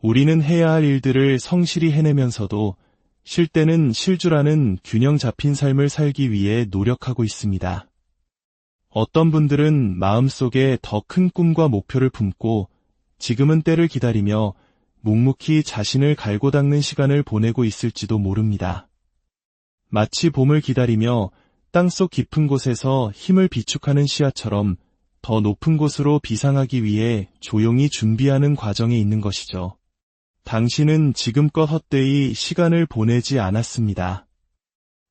우리는 해야 할 일들을 성실히 해내면서도 쉴 때는 쉴 줄 아는 균형 잡힌 삶을 살기 위해 노력하고 있습니다. 어떤 분들은 마음속에 더 큰 꿈과 목표를 품고 지금은 때를 기다리며 묵묵히 자신을 갈고 닦는 시간을 보내고 있을지도 모릅니다. 마치 봄을 기다리며 땅속 깊은 곳에서 힘을 비축하는 씨앗처럼 더 높은 곳으로 비상하기 위해 조용히 준비하는 과정에 있는 것이죠. 당신은 지금껏 헛되이 시간을 보내지 않았습니다.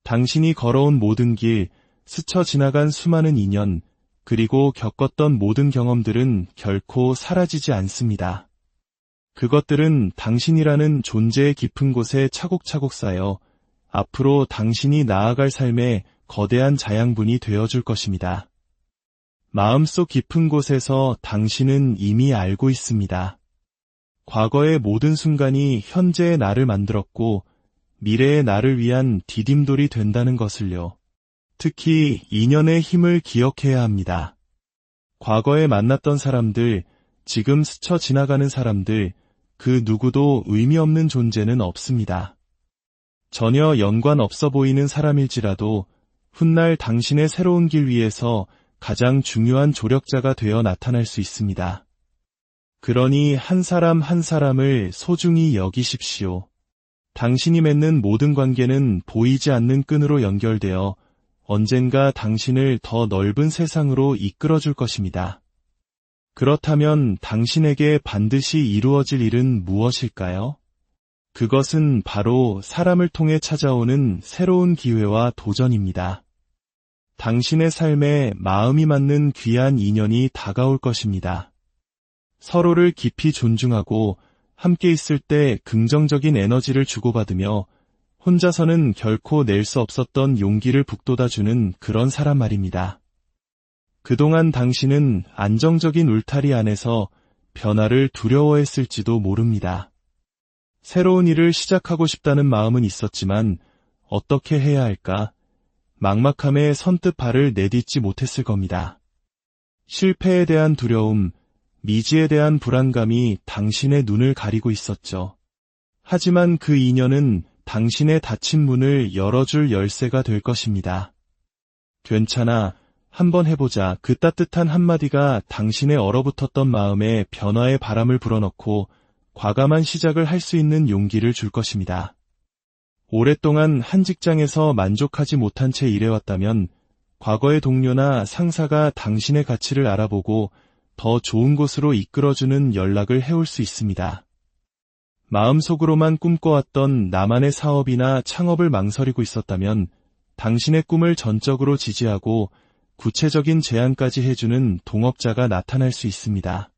당신이 걸어온 모든 길, 스쳐 지나간 수많은 인연, 그리고 겪었던 모든 경험들은 결코 사라지지 않습니다. 그것들은 당신이라는 존재의 깊은 곳에 차곡차곡 쌓여 앞으로 당신이 나아갈 삶의 거대한 자양분이 되어줄 것입니다. 마음속 깊은 곳에서 당신은 이미 알고 있습니다. 과거의 모든 순간이 현재의 나를 만들었고 미래의 나를 위한 디딤돌이 된다는 것을요. 특히 인연의 힘을 기억해야 합니다. 과거에 만났던 사람들, 지금 스쳐 지나가는 사람들, 그 누구도 의미 없는 존재는 없습니다. 전혀 연관 없어 보이는 사람일지라도 훗날 당신의 새로운 길 위에서 가장 중요한 조력자가 되어 나타날 수 있습니다. 그러니 한 사람 한 사람을 소중히 여기십시오. 당신이 맺는 모든 관계는 보이지 않는 끈으로 연결되어 언젠가 당신을 더 넓은 세상으로 이끌어줄 것입니다. 그렇다면 당신에게 반드시 이루어질 일은 무엇일까요? 그것은 바로 사람을 통해 찾아오는 새로운 기회와 도전입니다. 당신의 삶에 마음이 맞는 귀한 인연이 다가올 것입니다. 서로를 깊이 존중하고 함께 있을 때 긍정적인 에너지를 주고받으며 혼자서는 결코 낼 수 없었던 용기를 북돋아주는 그런 사람 말입니다. 그동안 당신은 안정적인 울타리 안에서 변화를 두려워했을지도 모릅니다. 새로운 일을 시작하고 싶다는 마음은 있었지만 어떻게 해야 할까? 막막함에 선뜻 발을 내딛지 못했을 겁니다. 실패에 대한 두려움, 미지에 대한 불안감이 당신의 눈을 가리고 있었죠. 하지만 그 인연은 당신의 닫힌 문을 열어줄 열쇠가 될 것입니다. 괜찮아, 한번 해보자. 그 따뜻한 한마디가 당신의 얼어붙었던 마음에 변화의 바람을 불어넣고 과감한 시작을 할 수 있는 용기를 줄 것입니다. 오랫동안 한 직장에서 만족하지 못한 채 일해왔다면 과거의 동료나 상사가 당신의 가치를 알아보고 더 좋은 곳으로 이끌어주는 연락을 해올 수 있습니다. 마음속으로만 꿈꿔왔던 나만의 사업이나 창업을 망설이고 있었다면 당신의 꿈을 전적으로 지지하고 구체적인 제안까지 해주는 동업자가 나타날 수 있습니다.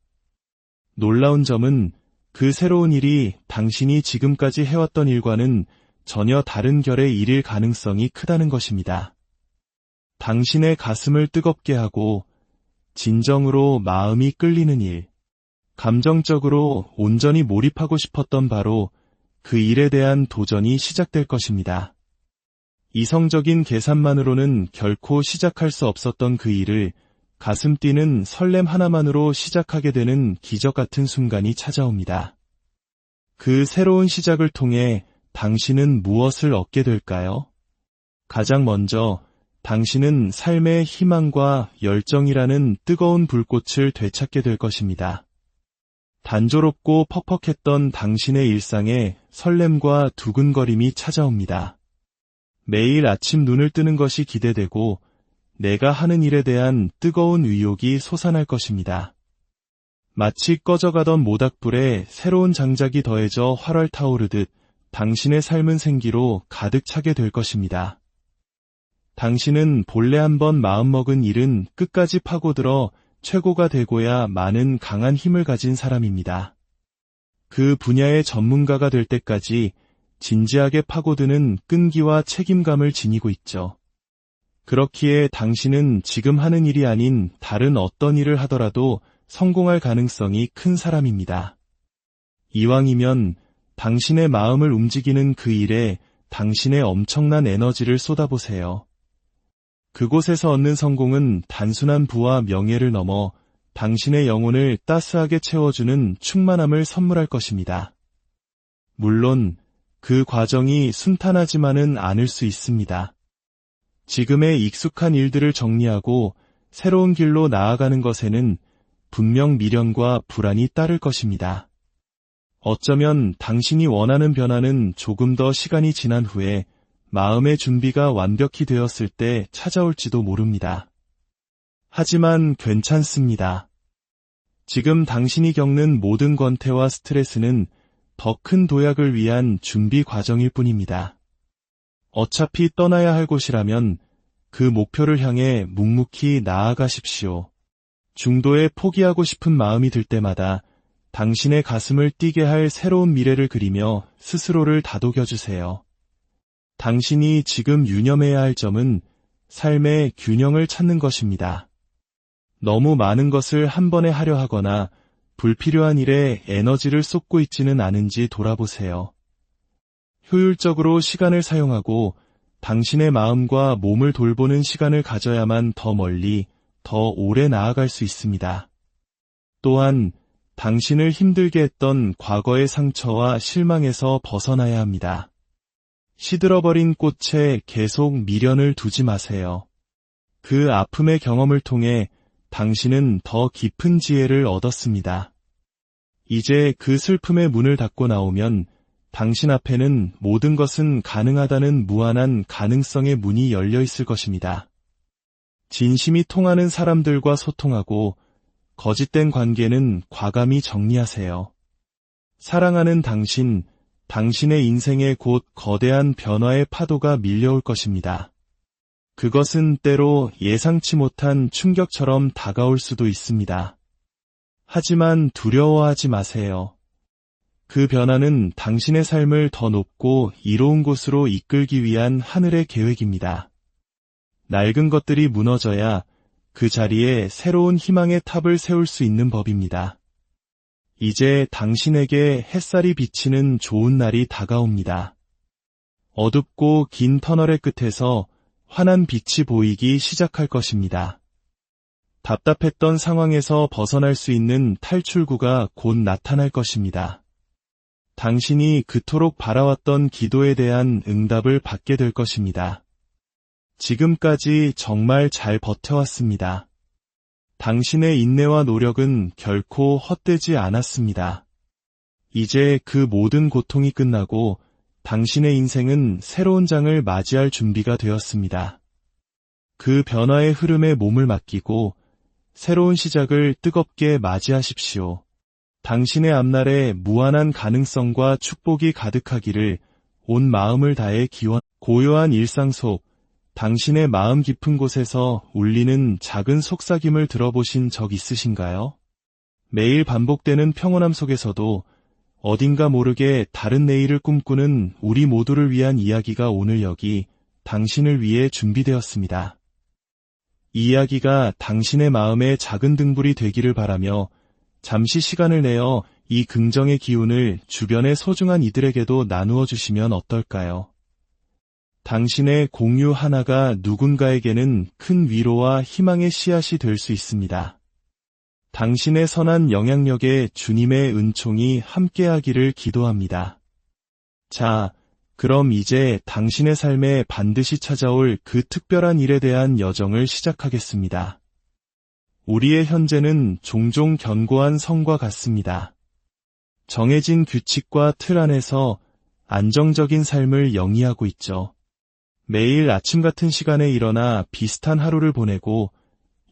놀라운 점은 그 새로운 일이 당신이 지금까지 해왔던 일과는 전혀 다른 결의 일일 가능성이 크다는 것입니다. 당신의 가슴을 뜨겁게 하고 진정으로 마음이 끌리는 일, 감정적으로 온전히 몰입하고 싶었던 바로 그 일에 대한 도전이 시작될 것입니다. 이성적인 계산만으로는 결코 시작할 수 없었던 그 일을 가슴 뛰는 설렘 하나만으로 시작하게 되는 기적 같은 순간이 찾아옵니다. 그 새로운 시작을 통해 당신은 무엇을 얻게 될까요? 가장 먼저 당신은 삶의 희망과 열정이라는 뜨거운 불꽃을 되찾게 될 것입니다. 단조롭고 퍽퍽했던 당신의 일상에 설렘과 두근거림이 찾아옵니다. 매일 아침 눈을 뜨는 것이 기대되고 내가 하는 일에 대한 뜨거운 의욕이 솟아날 것입니다. 마치 꺼져가던 모닥불에 새로운 장작이 더해져 활활 타오르듯 당신의 삶은 생기로 가득 차게 될 것입니다. 당신은 본래 한번 마음먹은 일은 끝까지 파고들어 최고가 되고야 많은 강한 힘을 가진 사람입니다. 그 분야의 전문가가 될 때까지 진지하게 파고드는 끈기와 책임감을 지니고 있죠. 그렇기에 당신은 지금 하는 일이 아닌 다른 어떤 일을 하더라도 성공할 가능성이 큰 사람입니다. 이왕이면 당신의 마음을 움직이는 그 일에 당신의 엄청난 에너지를 쏟아보세요. 그곳에서 얻는 성공은 단순한 부와 명예를 넘어 당신의 영혼을 따스하게 채워주는 충만함을 선물할 것입니다. 물론 그 과정이 순탄하지만은 않을 수 있습니다. 지금의 익숙한 일들을 정리하고 새로운 길로 나아가는 것에는 분명 미련과 불안이 따를 것입니다. 어쩌면 당신이 원하는 변화는 조금 더 시간이 지난 후에 마음의 준비가 완벽히 되었을 때 찾아올지도 모릅니다. 하지만 괜찮습니다. 지금 당신이 겪는 모든 권태와 스트레스는 더 큰 도약을 위한 준비 과정일 뿐입니다. 어차피 떠나야 할 곳이라면 그 목표를 향해 묵묵히 나아가십시오. 중도에 포기하고 싶은 마음이 들 때마다 당신의 가슴을 뛰게 할 새로운 미래를 그리며 스스로를 다독여주세요. 당신이 지금 유념해야 할 점은 삶의 균형을 찾는 것입니다. 너무 많은 것을 한 번에 하려 하거나 불필요한 일에 에너지를 쏟고 있지는 않은지 돌아보세요. 효율적으로 시간을 사용하고 당신의 마음과 몸을 돌보는 시간을 가져야만 더 멀리, 더 오래 나아갈 수 있습니다. 또한 당신을 힘들게 했던 과거의 상처와 실망에서 벗어나야 합니다. 시들어버린 꽃에 계속 미련을 두지 마세요. 그 아픔의 경험을 통해 당신은 더 깊은 지혜를 얻었습니다. 이제 그 슬픔의 문을 닫고 나오면 당신 앞에는 모든 것은 가능하다는 무한한 가능성의 문이 열려 있을 것입니다. 진심이 통하는 사람들과 소통하고 거짓된 관계는 과감히 정리하세요. 사랑하는 당신, 당신의 인생에 곧 거대한 변화의 파도가 밀려올 것입니다. 그것은 때로 예상치 못한 충격처럼 다가올 수도 있습니다. 하지만 두려워하지 마세요. 그 변화는 당신의 삶을 더 높고 이로운 곳으로 이끌기 위한 하늘의 계획입니다. 낡은 것들이 무너져야 그 자리에 새로운 희망의 탑을 세울 수 있는 법입니다. 이제 당신에게 햇살이 비치는 좋은 날이 다가옵니다. 어둡고 긴 터널의 끝에서 환한 빛이 보이기 시작할 것입니다. 답답했던 상황에서 벗어날 수 있는 탈출구가 곧 나타날 것입니다. 당신이 그토록 바라왔던 기도에 대한 응답을 받게 될 것입니다. 지금까지 정말 잘 버텨왔습니다. 당신의 인내와 노력은 결코 헛되지 않았습니다. 이제 그 모든 고통이 끝나고 당신의 인생은 새로운 장을 맞이할 준비가 되었습니다. 그 변화의 흐름에 몸을 맡기고 새로운 시작을 뜨겁게 맞이하십시오. 당신의 앞날에 무한한 가능성과 축복이 가득하기를 온 마음을 다해 기원. 고요한 일상 속 당신의 마음 깊은 곳에서 울리는 작은 속삭임을 들어보신 적 있으신가요? 매일 반복되는 평온함 속에서도 어딘가 모르게 다른 내일을 꿈꾸는 우리 모두를 위한 이야기가 오늘 여기 당신을 위해 준비되었습니다. 이 이야기가 당신의 마음의 작은 등불이 되기를 바라며 잠시 시간을 내어 이 긍정의 기운을 주변의 소중한 이들에게도 나누어 주시면 어떨까요? 당신의 공유 하나가 누군가에게는 큰 위로와 희망의 씨앗이 될 수 있습니다. 당신의 선한 영향력에 주님의 은총이 함께하기를 기도합니다. 자, 그럼 이제 당신의 삶에 반드시 찾아올 그 특별한 일에 대한 여정을 시작하겠습니다. 우리의 현재는 종종 견고한 성과 같습니다. 정해진 규칙과 틀 안에서 안정적인 삶을 영위하고 있죠. 매일 아침 같은 시간에 일어나 비슷한 하루를 보내고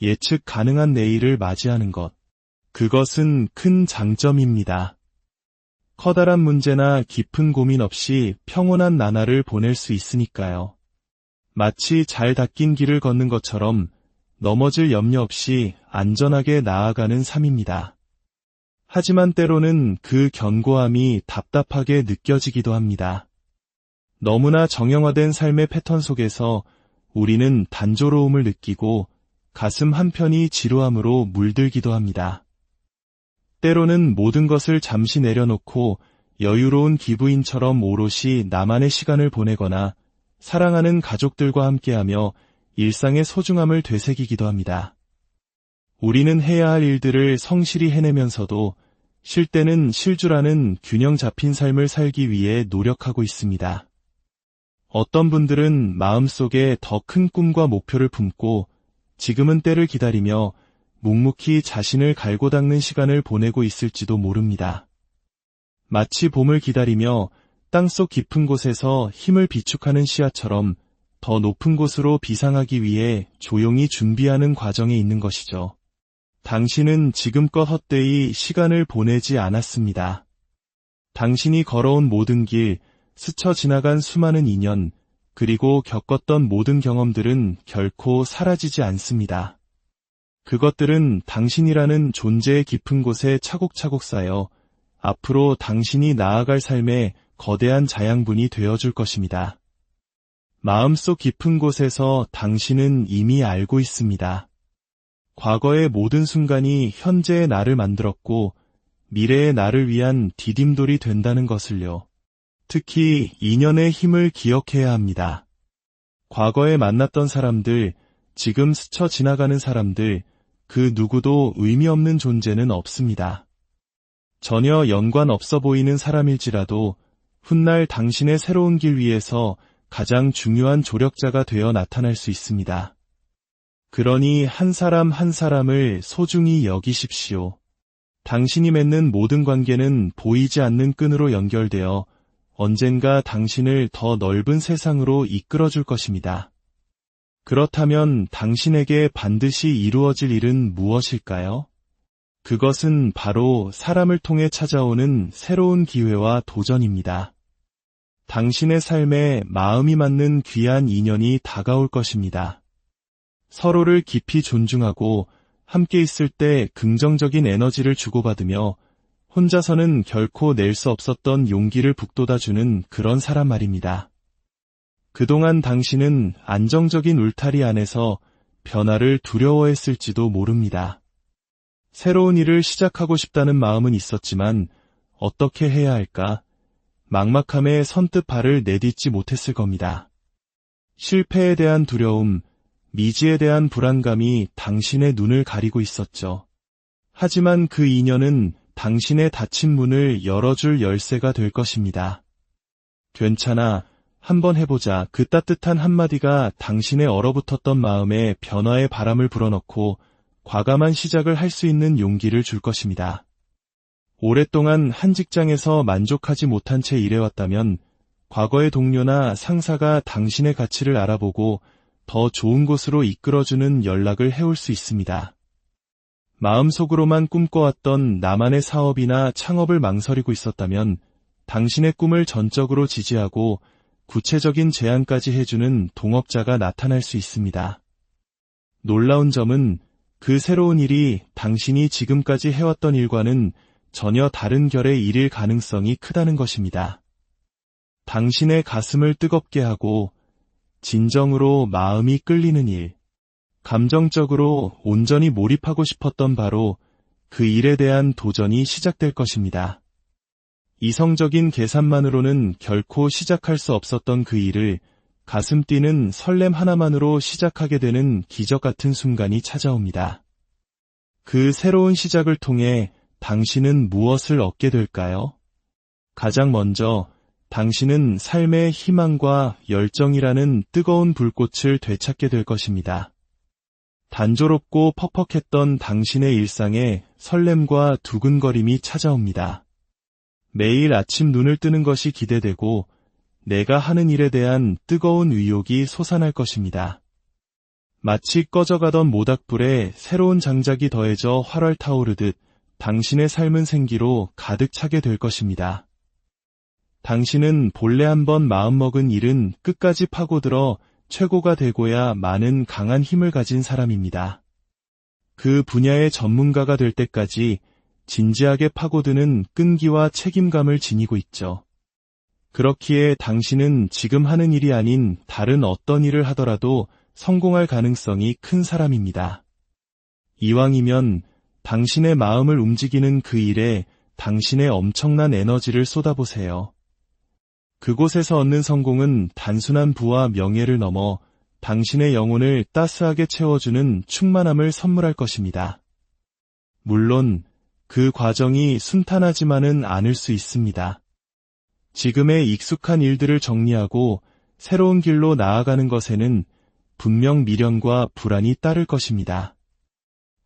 예측 가능한 내일을 맞이하는 것. 그것은 큰 장점입니다. 커다란 문제나 깊은 고민 없이 평온한 나날을 보낼 수 있으니까요. 마치 잘 닦인 길을 걷는 것처럼 넘어질 염려 없이 안전하게 나아가는 삶입니다. 하지만 때로는 그 견고함이 답답하게 느껴지기도 합니다. 너무나 정형화된 삶의 패턴 속에서 우리는 단조로움을 느끼고 가슴 한편이 지루함으로 물들기도 합니다. 때로는 모든 것을 잠시 내려놓고 여유로운 기부인처럼 오롯이 나만의 시간을 보내거나 사랑하는 가족들과 함께하며 일상의 소중함을 되새기기도 합니다. 우리는 해야 할 일들을 성실히 해내면서도 쉴 때는 쉴 줄 아는 균형 잡힌 삶을 살기 위해 노력하고 있습니다. 어떤 분들은 마음속에 더 큰 꿈과 목표를 품고 지금은 때를 기다리며 묵묵히 자신을 갈고 닦는 시간을 보내고 있을지도 모릅니다. 마치 봄을 기다리며 땅속 깊은 곳에서 힘을 비축하는 씨앗처럼 더 높은 곳으로 비상하기 위해 조용히 준비하는 과정에 있는 것이죠. 당신은 지금껏 헛되이 시간을 보내지 않았습니다. 당신이 걸어온 모든 길, 스쳐 지나간 수많은 인연, 그리고 겪었던 모든 경험들은 결코 사라지지 않습니다. 그것들은 당신이라는 존재의 깊은 곳에 차곡차곡 쌓여 앞으로 당신이 나아갈 삶의 거대한 자양분이 되어줄 것입니다. 마음속 깊은 곳에서 당신은 이미 알고 있습니다. 과거의 모든 순간이 현재의 나를 만들었고 미래의 나를 위한 디딤돌이 된다는 것을요. 특히 인연의 힘을 기억해야 합니다. 과거에 만났던 사람들, 지금 스쳐 지나가는 사람들, 그 누구도 의미 없는 존재는 없습니다. 전혀 연관 없어 보이는 사람일지라도 훗날 당신의 새로운 길 위에서 가장 중요한 조력자가 되어 나타날 수 있습니다. 그러니 한 사람 한 사람을 소중히 여기십시오. 당신이 맺는 모든 관계는 보이지 않는 끈으로 연결되어 언젠가 당신을 더 넓은 세상으로 이끌어줄 것입니다. 그렇다면 당신에게 반드시 이루어질 일은 무엇일까요? 그것은 바로 사람을 통해 찾아오는 새로운 기회와 도전입니다. 당신의 삶에 마음이 맞는 귀한 인연이 다가올 것입니다. 서로를 깊이 존중하고 함께 있을 때 긍정적인 에너지를 주고받으며 혼자서는 결코 낼 수 없었던 용기를 북돋아주는 그런 사람 말입니다. 그동안 당신은 안정적인 울타리 안에서 변화를 두려워했을지도 모릅니다. 새로운 일을 시작하고 싶다는 마음은 있었지만 어떻게 해야 할까? 막막함에 선뜻 발을 내딛지 못했을 겁니다. 실패에 대한 두려움, 미지에 대한 불안감이 당신의 눈을 가리고 있었죠. 하지만 그 인연은 당신의 닫힌 문을 열어줄 열쇠가 될 것입니다. 괜찮아, 한번 해보자. 그 따뜻한 한마디가 당신의 얼어붙었던 마음에 변화의 바람을 불어넣고 과감한 시작을 할 수 있는 용기를 줄 것입니다. 오랫동안 한 직장에서 만족하지 못한 채 일해왔다면 과거의 동료나 상사가 당신의 가치를 알아보고 더 좋은 곳으로 이끌어주는 연락을 해올 수 있습니다. 마음속으로만 꿈꿔왔던 나만의 사업이나 창업을 망설이고 있었다면 당신의 꿈을 전적으로 지지하고 구체적인 제안까지 해주는 동업자가 나타날 수 있습니다. 놀라운 점은 그 새로운 일이 당신이 지금까지 해왔던 일과는 전혀 다른 결의 일일 가능성이 크다는 것입니다. 당신의 가슴을 뜨겁게 하고 진정으로 마음이 끌리는 일, 감정적으로 온전히 몰입하고 싶었던 바로 그 일에 대한 도전이 시작될 것입니다. 이성적인 계산만으로는 결코 시작할 수 없었던 그 일을 가슴 뛰는 설렘 하나만으로 시작하게 되는 기적 같은 순간이 찾아옵니다. 그 새로운 시작을 통해 당신은 무엇을 얻게 될까요? 가장 먼저 당신은 삶의 희망과 열정이라는 뜨거운 불꽃을 되찾게 될 것입니다. 단조롭고 퍽퍽했던 당신의 일상에 설렘과 두근거림이 찾아옵니다. 매일 아침 눈을 뜨는 것이 기대되고 내가 하는 일에 대한 뜨거운 의욕이 솟아날 것입니다. 마치 꺼져가던 모닥불에 새로운 장작이 더해져 활활 타오르듯 당신의 삶은 생기로 가득 차게 될 것입니다. 당신은 본래 한번 마음먹은 일은 끝까지 파고들어 최고가 되고야 마는 강한 힘을 가진 사람입니다. 그 분야의 전문가가 될 때까지 진지하게 파고드는 끈기와 책임감을 지니고 있죠. 그렇기에 당신은 지금 하는 일이 아닌 다른 어떤 일을 하더라도 성공할 가능성이 큰 사람입니다. 이왕이면 당신의 마음을 움직이는 그 일에 당신의 엄청난 에너지를 쏟아보세요. 그곳에서 얻는 성공은 단순한 부와 명예를 넘어 당신의 영혼을 따스하게 채워주는 충만함을 선물할 것입니다. 물론 그 과정이 순탄하지만은 않을 수 있습니다. 지금의 익숙한 일들을 정리하고 새로운 길로 나아가는 것에는 분명 미련과 불안이 따를 것입니다.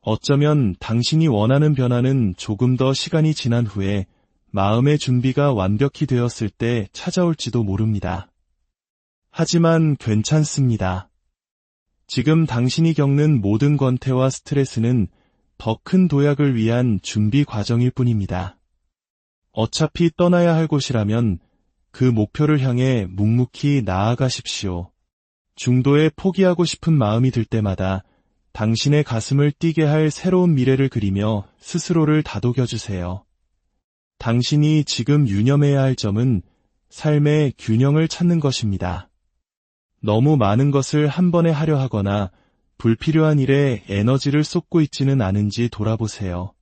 어쩌면 당신이 원하는 변화는 조금 더 시간이 지난 후에 마음의 준비가 완벽히 되었을 때 찾아올지도 모릅니다. 하지만 괜찮습니다. 지금 당신이 겪는 모든 권태와 스트레스는 더 큰 도약을 위한 준비 과정일 뿐입니다. 어차피 떠나야 할 곳이라면 그 목표를 향해 묵묵히 나아가십시오. 중도에 포기하고 싶은 마음이 들 때마다 당신의 가슴을 뛰게 할 새로운 미래를 그리며 스스로를 다독여주세요. 당신이 지금 유념해야 할 점은 삶의 균형을 찾는 것입니다. 너무 많은 것을 한 번에 하려 하거나 불필요한 일에 에너지를 쏟고 있지는 않은지 돌아보세요.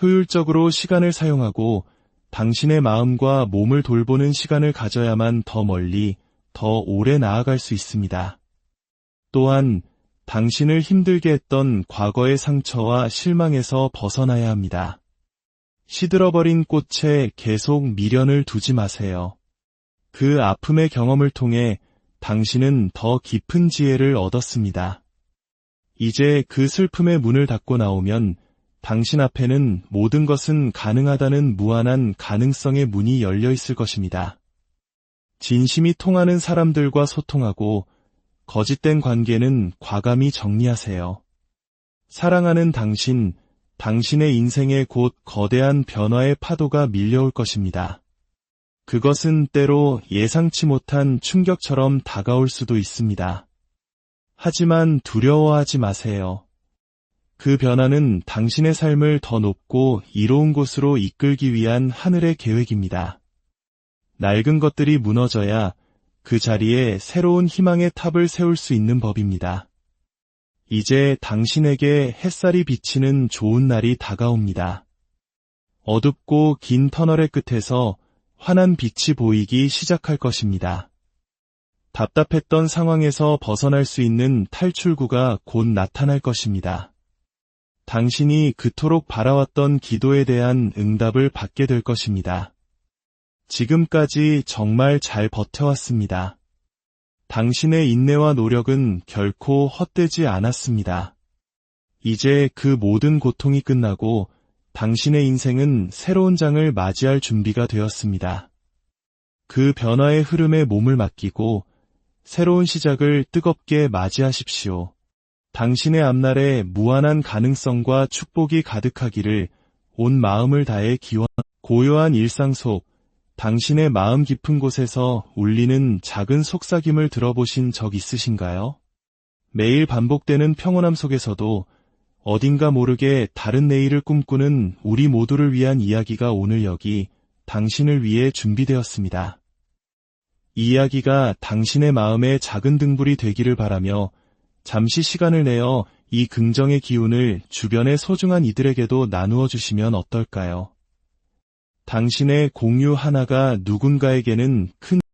효율적으로 시간을 사용하고 당신의 마음과 몸을 돌보는 시간을 가져야만 더 멀리, 더 오래 나아갈 수 있습니다. 또한 당신을 힘들게 했던 과거의 상처와 실망에서 벗어나야 합니다. 시들어버린 꽃에 계속 미련을 두지 마세요. 그 아픔의 경험을 통해 당신은 더 깊은 지혜를 얻었습니다. 이제 그 슬픔의 문을 닫고 나오면 당신 앞에는 모든 것은 가능하다는 무한한 가능성의 문이 열려 있을 것입니다. 진심이 통하는 사람들과 소통하고 거짓된 관계는 과감히 정리하세요. 사랑하는 당신, 당신의 인생에 곧 거대한 변화의 파도가 밀려올 것입니다. 그것은 때로 예상치 못한 충격처럼 다가올 수도 있습니다. 하지만 두려워하지 마세요. 그 변화는 당신의 삶을 더 높고 이로운 곳으로 이끌기 위한 하늘의 계획입니다. 낡은 것들이 무너져야 그 자리에 새로운 희망의 탑을 세울 수 있는 법입니다. 이제 당신에게 햇살이 비치는 좋은 날이 다가옵니다. 어둡고 긴 터널의 끝에서 환한 빛이 보이기 시작할 것입니다. 답답했던 상황에서 벗어날 수 있는 탈출구가 곧 나타날 것입니다. 당신이 그토록 바라왔던 기도에 대한 응답을 받게 될 것입니다. 지금까지 정말 잘 버텨왔습니다. 당신의 인내와 노력은 결코 헛되지 않았습니다. 이제 그 모든 고통이 끝나고 당신의 인생은 새로운 장을 맞이할 준비가 되었습니다. 그 변화의 흐름에 몸을 맡기고 새로운 시작을 뜨겁게 맞이하십시오. 당신의 앞날에 무한한 가능성과 축복이 가득하기를 온 마음을 다해 기원. 고요한 일상 속 당신의 마음 깊은 곳에서 울리는 작은 속삭임을 들어보신 적 있으신가요? 매일 반복되는 평온함 속에서도 어딘가 모르게 다른 내일을 꿈꾸는 우리 모두를 위한 이야기가 오늘 여기 당신을 위해 준비되었습니다. 이 이야기가 당신의 마음의 작은 등불이 되기를 바라며 잠시 시간을 내어 이 긍정의 기운을 주변의 소중한 이들에게도 나누어 주시면 어떨까요? 당신의 공유 하나가 누군가에게는 큰